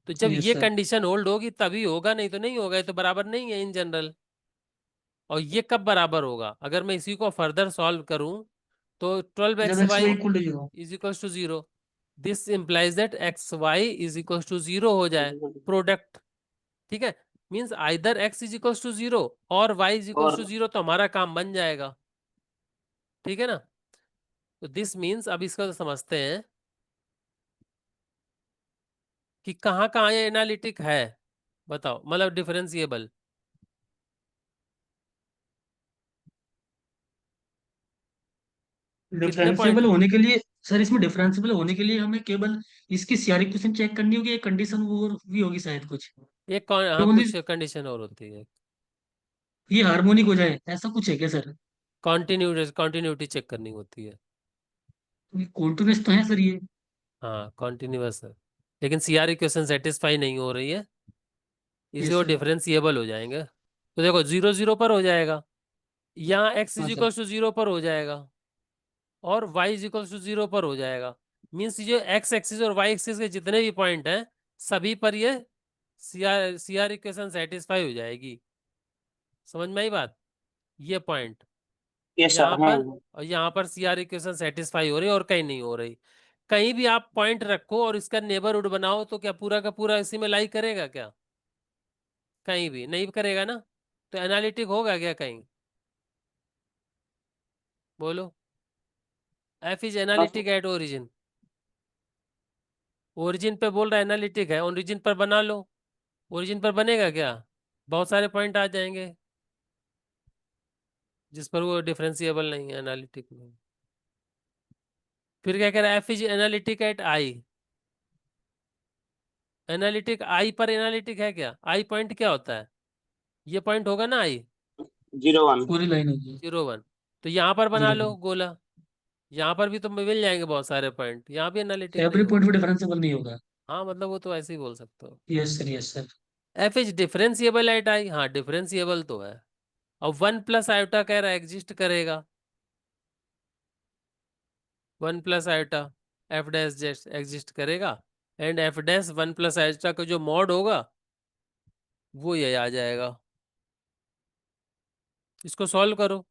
तो जब यस ये सर। कंडीशन होल्ड होगी तभी होगा, नहीं तो नहीं होगा, ये तो बराबर नहीं है इन जनरल। और ये कब बराबर होगा? अगर मैं इसी को फर्दर सॉल्व करूं तो ट्वेल्व जब x x y y equal to 0। Is equal to 0। This implies that x y is equal to 0 हो जाए प्रोडक्ट। ठीक है, means either x is equal to 0 और वाई इज इक्वल टू और 0, तो हमारा काम बन जाएगा। ठीक है ना? तो दिस मीन्स, अब इसका तो समझते हैं कि कहाँ कहाँ ये एनालिटिक है। बताओ, मतलब डिफरेंशिएबल। कितने डिफरेंशिएबल पॉइंट? होने के लिए सर, इसमें डिफरेंशिएबल होने के लिए हमें केवल इसकी सारी क्वेश्चन चेक करनी होगी, एक कंडीशन वो भी होगी शायद कुछ। एक हाँ, तो ओनली कुछ कंडीशन और होती है। ये हार्मोनिक हो जाए, ऐसा कुछ है क्या सर? कॉन्टिन्यूटी चेक करनी होती है। कॉन्टिन्यूस तो है सर ये। हाँ कॉन्टिन्यूअस है, लेकिन सीआर इक्वेशन सेटिस्फाई नहीं हो रही है, ये इसलिए वो सर। डिफरेंशिएबल हो जाएंगे। तो देखो, 0 0 पर हो जाएगा, यहाँ एक्स हाँ इज सर। इक्वल टू 0 पर हो जाएगा, और वाई इज इक्वल टू 0 पर हो जाएगा। मीन्स जो एक्स एक्सिस और वाई एक्सिस के जितने भी पॉइंट हैं, सभी पर ये सीआर इक्वेशन सेटिस्फाई हो जाएगी। समझ में आई बात? ये पॉइंट यस सर यहाँ हाँ पर, और यहाँ पर सीआर इक्वेशन सेटिस्फाई हो रही है, और कहीं नहीं हो रही। कहीं भी आप पॉइंट रखो और इसका नेबरहुड बनाओ, तो क्या पूरा का पूरा इसी में लाई करेगा क्या? कहीं भी नहीं करेगा ना। तो एनालिटिक होगा क्या कहीं? बोलो। एफ इज हाँ एनालिटिक एट ओरिजिन। ओरिजिन पे बोल रहा है एनालिटिक है, ओरिजिन पर बना लो। ओरिजिन पर बनेगा क्या? बहुत सारे पॉइंट आ जाएंगे जिस पर वो डिफरेंशिएबल नहीं है एनालिटिक में। फिर क्या कह रहा है, f is analytic at i. Analytic i पर एनालिटिक है क्या? आई पॉइंट क्या होता है? ये पॉइंट होगा ना आई 0 1। पूरी लाइन होगी। 0 1। तो यहाँ पर बना 0 लो 1। गोला। यहाँ पर भी तो मिल जाएंगे बहुत सारे पॉइंट, यहाँ भी एनालिटिक नहीं एवरी होगा। पॉइंट भी डिफरेंशिएबल नहीं होगा। हाँ मतलब वो तो ऐसे ही बोल सकते हो। Yes sir, yes sir. F is differentiable at i, हाँ डिफरेंशिएबल तो है। और 1 + i कह रहा है एग्जिस्ट करेगा। 1 + i एफ डैश एग्जिस्ट करेगा। एंड एफ डैश 1 + i का जो मॉड होगा वो ये आ जाएगा। इसको सॉल्व करो।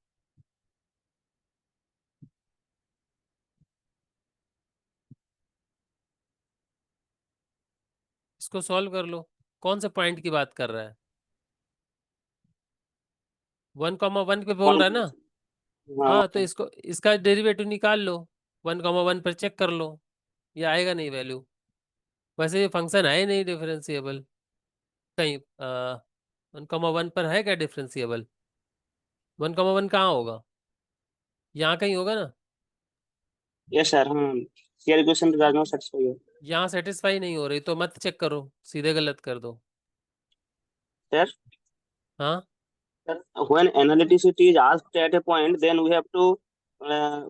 इसको सॉल्व कर लो। कौन से पॉइंट की बात कर रहा है? 1, 1 पे बोल 1 रहा है ना? हाँ हाँ तो इसको, इसका डेरिवेटिव निकाल लो। 1, 1 पर चेक कर लो, ये आएगा नहीं वैल्यू। वैसे ये फंक्शन है ही नहीं डिफरेंशिएबल कहीं। 1, 1 पर है क्या डिफरेंशिएबल? 1, 1 कहाँ होगा? यहाँ कहीं होगा ना। Yes sir. हाँ, your equation does not satisfy you. यहाँ सेटिस्फाई नहीं हो रही तो मत चेक करो, सीधे गलत कर दो। Sir, हाँ sir, when analyticity is asked at a point, then we have to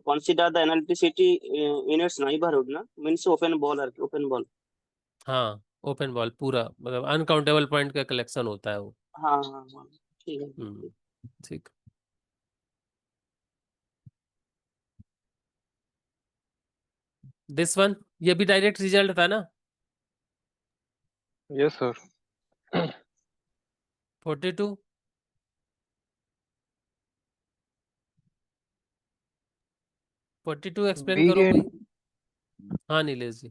consider the analyticity in its neighborhood, na? Means open ball or open ball. हाँ, ओपन बॉल पूरा मतलब अनकाउंटेबल पॉइंट का कलेक्शन होता है वो। हाँ हाँ हाँ, ठीक है हम्म, ठीक। दिस वन, ये भी डायरेक्ट रिजल्ट था ना? Yes sir. 42। 42 एक्सप्लेन बी करो कोई। एंड हाँ नीलेश जी।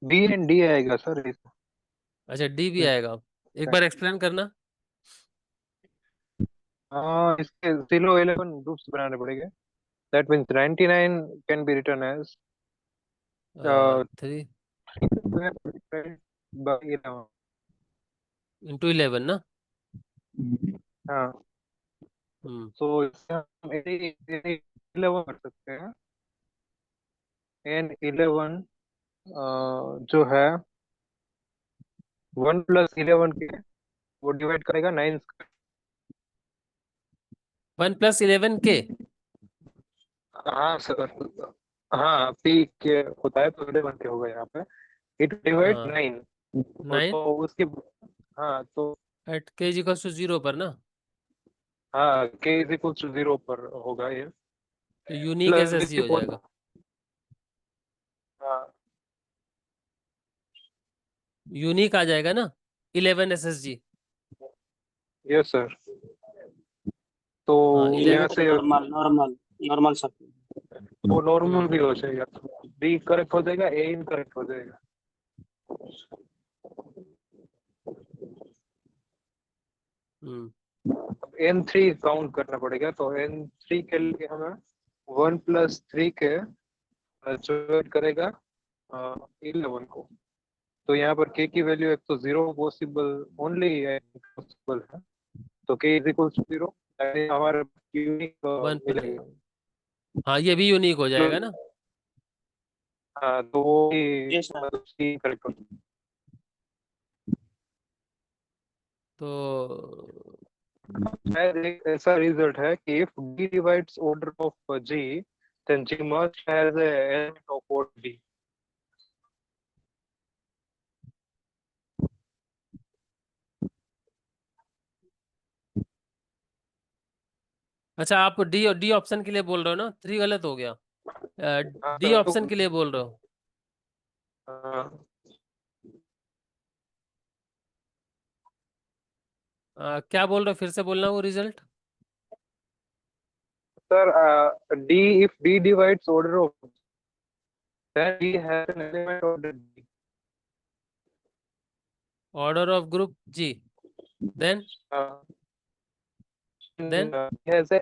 बी एंड डी आएगा सर इसमें। अच्छा डी भी आएगा, एक बार एक्सप्लेन करना। हाँ, इसके 0 11 ग्रुप्स बनाने पड़ेंगे। That means 99 can be written as 3 by 11। × 11 ना। हाँ, हम्म, तो इससे हम 11 कर सकते हैं। n11 जो है 1 + 11 के वो डिवाइड करेगा 9। 1 + 11 के। हाँ सर। हाँ, पी के होता है तो 11 के होगा यहाँ पे। इट डिवाइड हाँ 9। 9 तो उसके, हाँ तो, एट k = 0 पर ना। हाँ के इज इक्वल टू 0 पर होगा ये। तो यूनिक प्लस एसएसजी इसके हो पोल, जाएगा। हाँ यूनिक आ जाएगा ना 11 एसएसजी। Yes sir. तो हाँ यहाँ 11। से नॉर्मल नॉर्मल नॉर्मल सब। वो नॉर्मल हम्म भी हो जाएगा, बी करेक्ट हो जाएगा, ए इनकरेक्ट हो जाएगा। हम्म n3 काउंट करना पड़ेगा, तो n3 के लिए हमें 1 + 3 के जो करेगा 11 को। तो यहाँ पर k की वैल्यू एक तो 0 पॉसिबल ओनली पॉसिबल है, तो k इज इक्वल टू 0 हमारे यूनिक 1 मिलेगा। हाँ ये भी यूनिक हो जाएगा ना। हाँ तो वो भी यस सर। मतलब सी करेक्ट हो। तो शायद एक ऐसा रिजल्ट है कि if d divides order of g then g must has a element of order d। अच्छा आप डी और डी ऑप्शन के लिए बोल रहे हो ना, 3 गलत हो गया। हाँ डी सर तो ऑप्शन के लिए बोल रहे हो। क्या बोल रहे हो, फिर से बोलना वो result. Sir d if d divides order of then d has an element of the d। Order of group G, then uh, then has a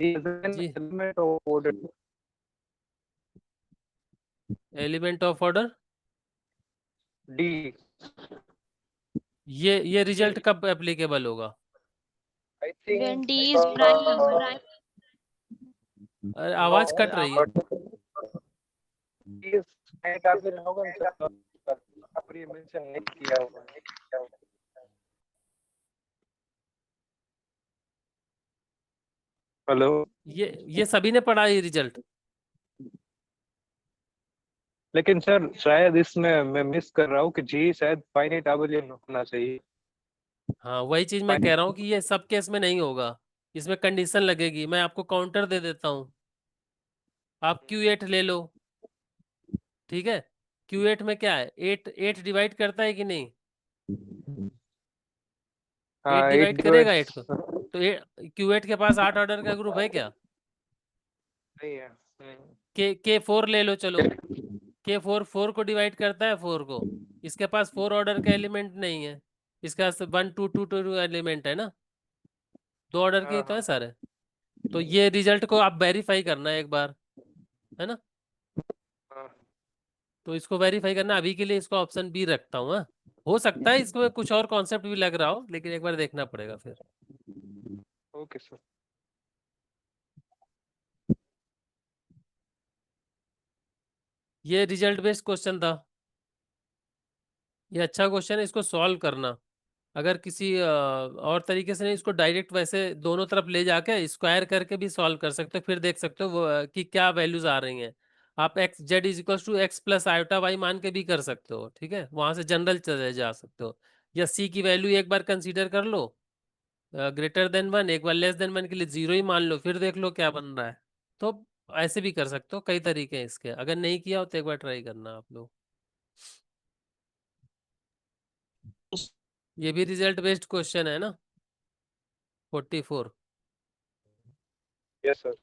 d has an G. element of order d। Element of order, D. ये result कब applicable होगा? I Then think D is prime. अरे आवाज cut रही है। होगा ना sir, पर ये मेंशन नहीं किया होगा। हेलो। ये सभी ने पढ़ा ये रिजल्ट? लेकिन सर शायद इसमें मैं मिस कर रहा हूँ कि जी शायद फाइनाइट अबेलियन होना चाहिए। हाँ वही चीज मैं कह रहा हूँ कि ये सब केस में नहीं होगा, इसमें कंडीशन लगेगी। मैं आपको काउंटर दे देता हूँ, आप Q8 ले लो, ठीक है। Q8 में क्या है, 8 डिवाइड करता है कि नहीं? 8 हाँ, डिवाइड 8 करेगा डिवाइड 8 को, तो Q8 के पास 8 ऑर्डर का ग्रुप है क्या? नहीं है। K4 ले लो, चलो K4 4 को डिवाइड करता है 4 को, इसके पास 4 ऑर्डर का एलिमेंट नहीं है, इसके पास 1 2 2 2 एलिमेंट है ना, 2 ऑर्डर के ही तो है सारे। तो ये रिजल्ट को आप वेरीफाई करना है एक बार, है ना। तो इसको वेरीफाई करना, अभी के लिए इसको ऑप्शन बी रखता हूँ। हाँ, हो सकता है इसमें कुछ और कॉन्सेप्ट भी लग रहा हो, लेकिन एक बार देखना पड़ेगा फिर। Okay sir. ये रिजल्ट बेस्ड क्वेश्चन था, ये अच्छा क्वेश्चन है, इसको सॉल्व करना। अगर किसी और तरीके से नहीं, इसको डायरेक्ट वैसे दोनों तरफ ले जाके स्क्वायर करके भी सॉल्व कर सकते हो, फिर देख सकते हो वो कि क्या वैल्यूज आ रही हैं। आप x z is equal to x plus iota y मान के भी कर सकते हो, ठीक है, वहां से जनरल चले जा सकते हो। या सी की वैल्यू एक बार कंसीडर कर लो ग्रेटर देन 1, एक बार लेस देन 1 के लिए 0 ही मान लो, फिर देख लो क्या बन रहा है। तो ऐसे भी कर सकते हो, कई तरीके हैं इसके, अगर नहीं किया हो तो एक बार ट्राई करना आप लोग। ये भी रिजल्ट बेस्ड क्वेश्चन है ना, 44। Yes sir.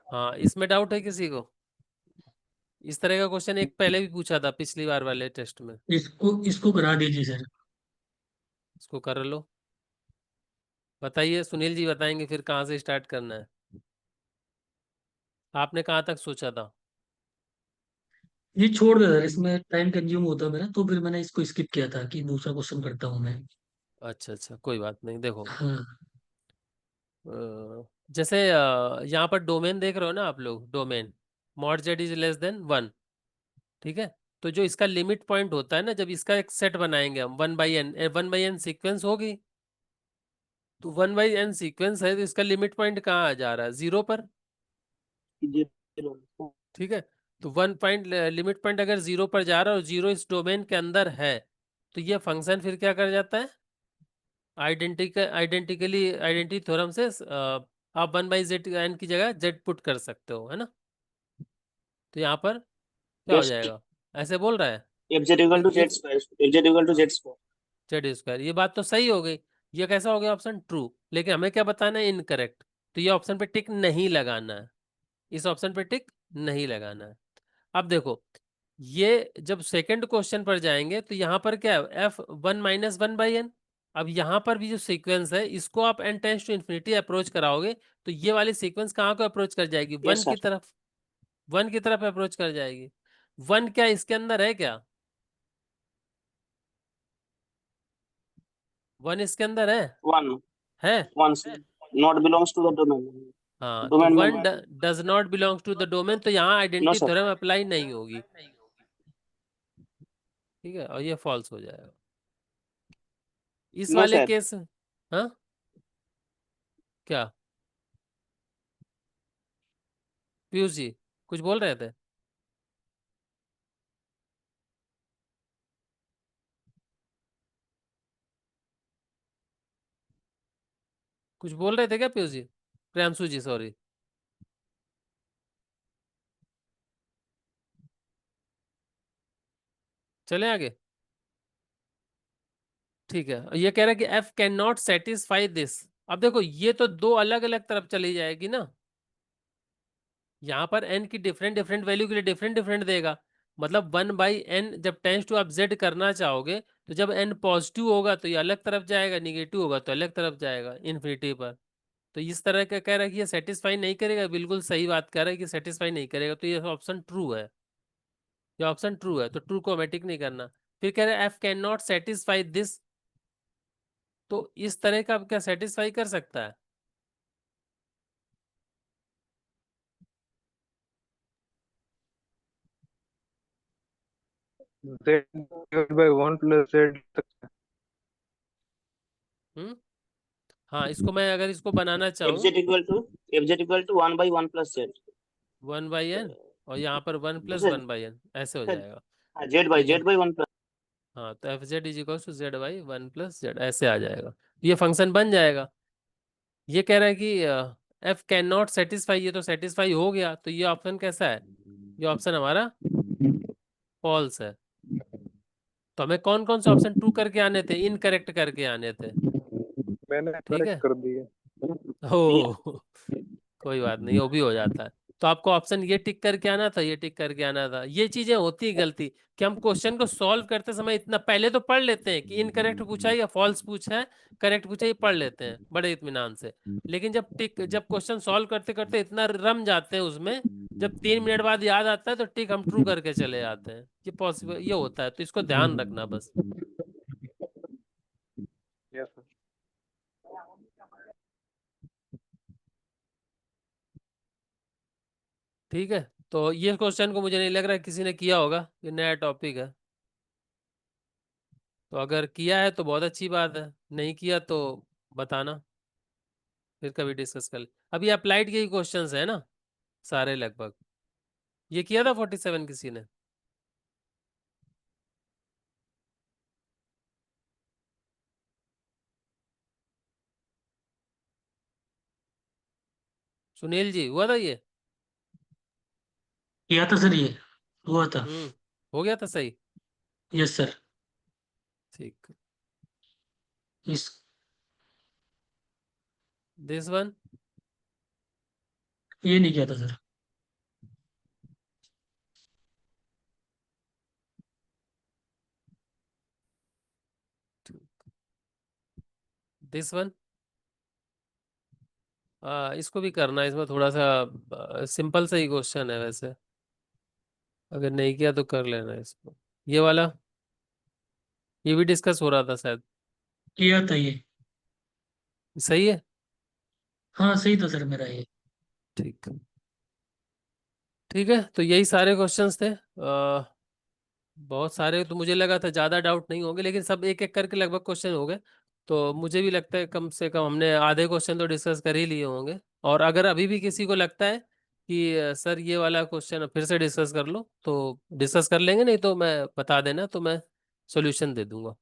हाँ, इसमें डाउट है किसी को? इस तरह का क्वेश्चन एक पहले भी पूछा था पिछली बार वाले टेस्ट में। इसको करा दीजिए सर। इसको कर लो, बताइए, सुनील जी बताएंगे फिर कहाँ से स्टार्ट करना है। आपने कहाँ तक सोचा था? ये छोड़ दे सर, इसमें टाइम कंज्यूम होता है मेरा, तो फिर मैंने इसको स्किप किया था कि दूसरा क्वेश्चन करता हूँ मैं। अच्छा अच्छा, कोई बात नहीं। देखो हाँ। जैसे यहाँ पर डोमेन देख रहे हो ना आप लोग, domain mod Z is less than 1, ठीक है। तो जो इसका लिमिट पॉइंट होता है ना, जब इसका एक सेट बनाएंगे हम 1/n, 1/n सीक्वेंस होगी, तो 1/n सीक्वेंस है, तो इसका लिमिट पॉइंट कहाँ आ जा रहा है, 0 पर, ठीक है। तो 1 पॉइंट लिमिट पॉइंट अगर 0 पर जा रहा है और 0 इस डोमेन के अंदर है, तो ये फंक्शन फिर क्या कर जाता है, आइडेंटिटी थ्योरम से आप 1/zn की जगह z पुट कर सकते हो, है ना। तो यहाँ पर क्या हो Yes. जाएगा, ऐसे बोल रहा है FZ equal to ये Z square. FZ equal to Z square. Z square, ये बात तो सही हो गई। ये कैसा हो गया ऑप्शन ट्रू, लेकिन हमें क्या बताना है, इनकरेक्ट। तो ये ऑप्शन पे टिक नहीं लगाना है, इस ऑप्शन पे टिक नहीं लगाना है। अब देखो, ये जब सेकंड क्वेश्चन पर जाएंगे तो यहाँ पर क्या है, f1 - 1/n। अब यहाँ पर भी जो सीक्वेंस है, इसको आप n tends to infinity approach कराओगे, तो ये वाली सीक्वेंस कहाँ को अप्रोच कर जाएगी, वन Yes, sir. की तरफ, वन की तरफ अप्रोच कर जाएगी। वन क्या इसके अंदर है क्या, वन इसके अंदर है? One. है। One. Not belongs to the domain. हाँ, तो Domain में वन नहीं। Does not belongs to the domain, तो यहाँ No, identity sir. Theorem apply नहीं होगी, ठीक है, और ये फॉल्स हो जाएगा इस No, वाले sir. केस। हाँ, क्या पीयूष जी कुछ बोल रहे थे? कुछ बोल रहे थे क्या पीयूष जी, प्रियांशु जी सॉरी। चले आगे, ठीक है। ये कह रहा है कि F can not satisfy this. अब देखो, ये तो दो अलग अलग तरफ चली जाएगी ना, यहाँ पर n की डिफरेंट डिफरेंट वैल्यू के लिए डिफरेंट डिफरेंट देगा। मतलब 1/n जब टेंस टू आप z करना चाहोगे, तो जब n पॉजिटिव होगा तो ये अलग तरफ जाएगा, निगेटिव होगा तो अलग तरफ जाएगा इन्फिनिटी पर। तो इस तरह का कह रहा है कि ये सेटिस्फाई नहीं करेगा, बिल्कुल सही बात कह रहा है कि सेटिस्फाई नहीं करेगा, तो ये ऑप्शन ट्रू है। ये ऑप्शन ट्रू है, तो ट्रू को हमें टिक नहीं करना। फिर कह रहे हैं F can not satisfy this, तो इस तरह का क्या सेटिस्फाई कर सकता है? z divide by 1 plus z। हम्म, हाँ, इसको मैं अगर इसको बनाना चाहूँ FZ equal to 1/1 plus Z। 1/n, और यहाँ पर 1 प्लस सर 1/n ऐसे हो जाएगा। Z तो बाई ये, Z बाई 1 प्लस। हाँ, तो F Z is equal to Z by 1 plus Z ऐसे आ जाएगा, ये फंक्शन बन जाएगा। ये कह रहा है कि एफ कैन नॉट सेटिस्फाई, ये तो सेटिस्फाई हो गया, तो ये ऑप्शन कैसा है? ये ऑप्शन हमारा फॉल्स है। तो हमें कौन कौन से ऑप्शन ट्रू करके आने थे, इनकरेक्ट करके आने थे। मैंने ठीक करेक्ट है, कर दिया। ओ कोई बात नहीं, वो भी हो जाता है। तो आपको ऑप्शन ये टिक करके आना था, ये टिक करके आना था। ये चीजें होती है गलती, कि हम क्वेश्चन को सॉल्व करते समय इतना पहले तो पढ़ लेते हैं कि इनकरेक्ट पूछा है या फॉल्स पूछा है, करेक्ट पूछा है, ये पढ़ लेते हैं बड़े इत्मीनान से। लेकिन जब क्वेश्चन सॉल्व करते करते इतना रम जाते हैं उसमें, जब 3 मिनट बाद याद आता है तो टिक हम ट्रू करके चले जाते हैं। ये पॉसिबल, ये होता है, तो इसको ध्यान रखना बस। Yes sir. ठीक है, तो ये क्वेश्चन को मुझे नहीं लग रहा किसी ने किया होगा, ये नया टॉपिक है। तो अगर किया है तो बहुत अच्छी बात है, नहीं किया तो बताना, फिर कभी डिस्कस कर ले। अभी अप्लाइड के ही क्वेश्चंस है ना सारे लगभग। ये किया था 47 किसी ने? सुनील जी, हुआ था ये? किया था सर, ये हुआ था। हो गया था सही? Yes sir. ठीक। इस दिस वन? ये नहीं किया था सर। This one? इसको भी करना है, इसमें थोड़ा सा सिंपल सा ही क्वेश्चन है वैसे, अगर नहीं किया तो कर लेना इसको। ये वाला, ये भी डिस्कस हो रहा था शायद। किया था ये। सही है। हाँ सही था सर मेरा ये। ठीक है, ठीक है, तो यही सारे क्वेश्चंस थे। बहुत सारे, तो मुझे लगा था ज़्यादा डाउट नहीं होंगे, लेकिन सब एक एक करके लगभग क्वेश्चन हो गए। तो मुझे भी लगता है कम से कम हमने आधे क्वेश्चन तो डिस्कस कर ही लिए होंगे। और अगर अभी भी किसी को लगता है कि सर ये वाला क्वेश्चन फिर से डिस्कस कर लो, तो डिस्कस कर लेंगे, नहीं तो मैं बता देना, तो मैं सोल्यूशन दे दूंगा।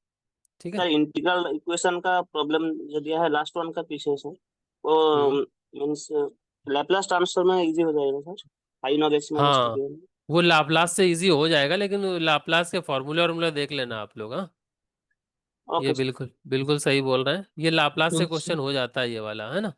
ठीक है। सर इंटीग्रल इक्वेशन का प्रॉब्लम जो दिया है लास्ट वन का पीछे से, वो हम्म। मीन्स लैपलास ट्रांसफॉर्म में इजी हो जाएगा sir, I know x minus हाँ, वो लाप्लास से इजी हो जाएगा, लेकिन वो लाप्लास के फॉर्मूले और देख लेना आप लोग। हाँ, ये ओके सर। बिल्कुल बिल्कुल सही बोल रहे हैं, ये लाप्लास से तो क्वेश्चन हो जाता है ये वाला, है ना।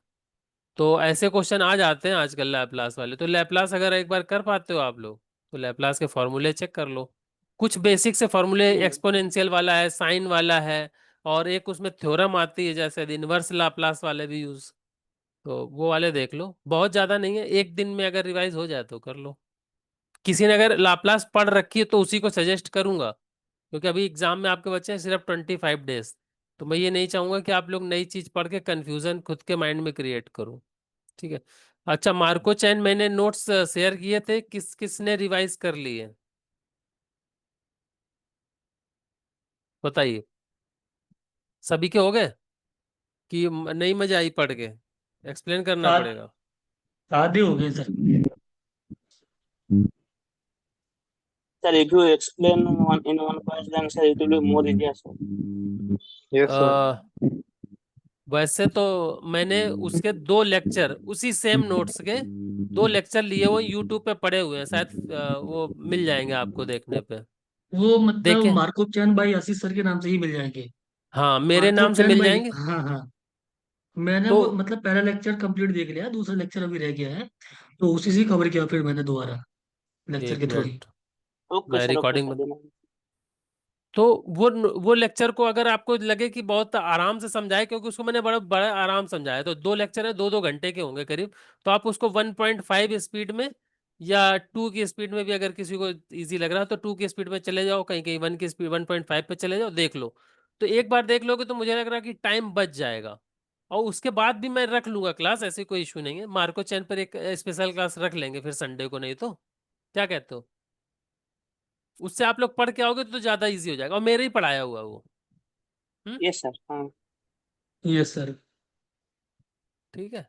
तो ऐसे क्वेश्चन आ जाते हैं आजकल लैपलास वाले। तो लैपलास अगर एक बार कर पाते हो आप लोग, तो लैपलास के फॉर्मूले चेक कर लो। कुछ बेसिक से फॉर्मूले, एक्सपोनेंशियल वाला है, साइन वाला है, और एक उसमें थ्योरम आती है जैसे इनवर्स लाप्लास वाले भी यूज, तो वो वाले देख लो। बहुत ज्यादा नहीं है, एक दिन में अगर रिवाइज हो जाए तो कर लो। किसी ने अगर लाप्लास पढ़ रखी है तो उसी को सजेस्ट करूंगा, क्योंकि अभी एग्जाम में आपके बच्चे हैं सिर्फ 25 डेज। तो मैं ये नहीं चाहूंगा कि आप लोग नई चीज पढ़ के कंफ्यूजन खुद के माइंड में क्रिएट करो। ठीक है। अच्छा, मार्को चैन मैंने नोट्स शेयर किए थे, किस किसने रिवाइज कर लिए बताइए? सभी के हो गए कि नहीं मजा आई पढ़ के? एक्सप्लेन करना आ- पड़ेगा। आधे हो गए sir. Sir if you explain one in one class then sir it will be more easier sir. Yes sir. वैसे तो मैंने उसके 2 लेक्चर, उसी सेम नोट्स के 2 लेक्चर लिए हुए यूट्यूब पे पड़े हुए हैं, शायद वो मिल जाएंगे आपको देखने पे। वो मतलब देखे, मार्कव चैन भाई आशीष सर के नाम से ही मिल जाएंगे। हाँ, मेरे मार्कव नाम से चैन मिल भाई, जाएंगे। हाँ हाँ। मैंने तो वो मतलब पहला लेक्चर कंप्लीट देख लिया, दूसरा लेक्चर अभी रह गया है, तो उसी से कवर किया फिर मैंने दोबारा लेक्चर एक के थ्रू ही। मिनट, मैं रिकॉर्डिंग बन, तो वो लेक्चर को अगर आपको लगे कि बहुत आराम से समझाए, क्योंकि उसको मैंने बड़ा बड़ा आराम समझाया, तो 2 लेक्चर है, 2-2 घंटे के होंगे करीब। तो आप उसको 1.5 स्पीड में या 2 की स्पीड में भी अगर किसी को इजी लग रहा है तो 2 की स्पीड में चले जाओ, कहीं कहीं 1 की स्पीड 1.5 पे चले जाओ, देख लो। तो एक बार देख लोगे तो मुझे लग रहा है कि टाइम बच जाएगा, और उसके बाद भी मैं रख लूंगा क्लास, ऐसे कोई इशू नहीं है। मार्को चैन पर एक स्पेशल क्लास रख लेंगे फिर संडे को, नहीं तो क्या कहते हो? उससे आप लोग पढ़ के आओगे तो ज्यादा इजी हो जाएगा, और मेरे ही पढ़ाया हुआ वो। Yes sir. हाँ यस सर। ठीक है,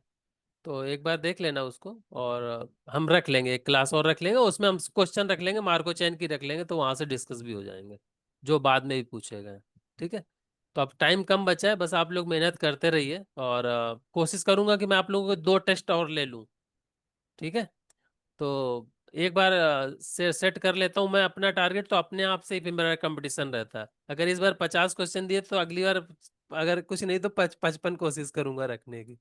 तो एक बार देख लेना उसको, और हम रख लेंगे एक क्लास और रख लेंगे, उसमें हम क्वेश्चन रख लेंगे, मार्को चैन की रख लेंगे, तो वहां से डिस्कस भी हो जाएंगे जो बाद में भी पूछे गए। ठीक है, तो अब टाइम कम बचा है, बस आप लोग मेहनत करते रहिए, और कोशिश करूंगा कि मैं आप लोगों को 2 टेस्ट और ले लूं। ठीक है, तो एक बार से सेट कर लेता हूं मैं अपना टारगेट, तो अपने आप से ही फिर मेरा कंपटीशन रहता है। अगर इस बार 50 क्वेश्चन दिए तो अगली बार अगर कुछ नहीं तो 55 कोशिश करूंगा रखने की।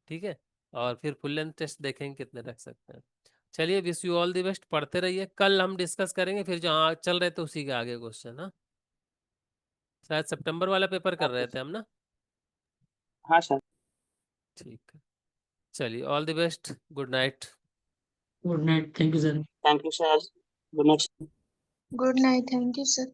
ठीक है, और फिर फुल लेंथ टेस्ट देखेंगे कितने रख सकते हैं। चलिए, wish you all the best, पढ़ते रहिए, कल हम डिस्कस करेंगे फिर जहाँ चल रहे थे उसी के आगे क्वेश्चन। हाँ, शायद सितंबर वाला पेपर कर ओके रहे थे सर। हम ना। हाँ सर। ठीक है, चलिए, all the best, good night. Good night, thank you sir. Thank you sir. Good night. Good night, thank you sir.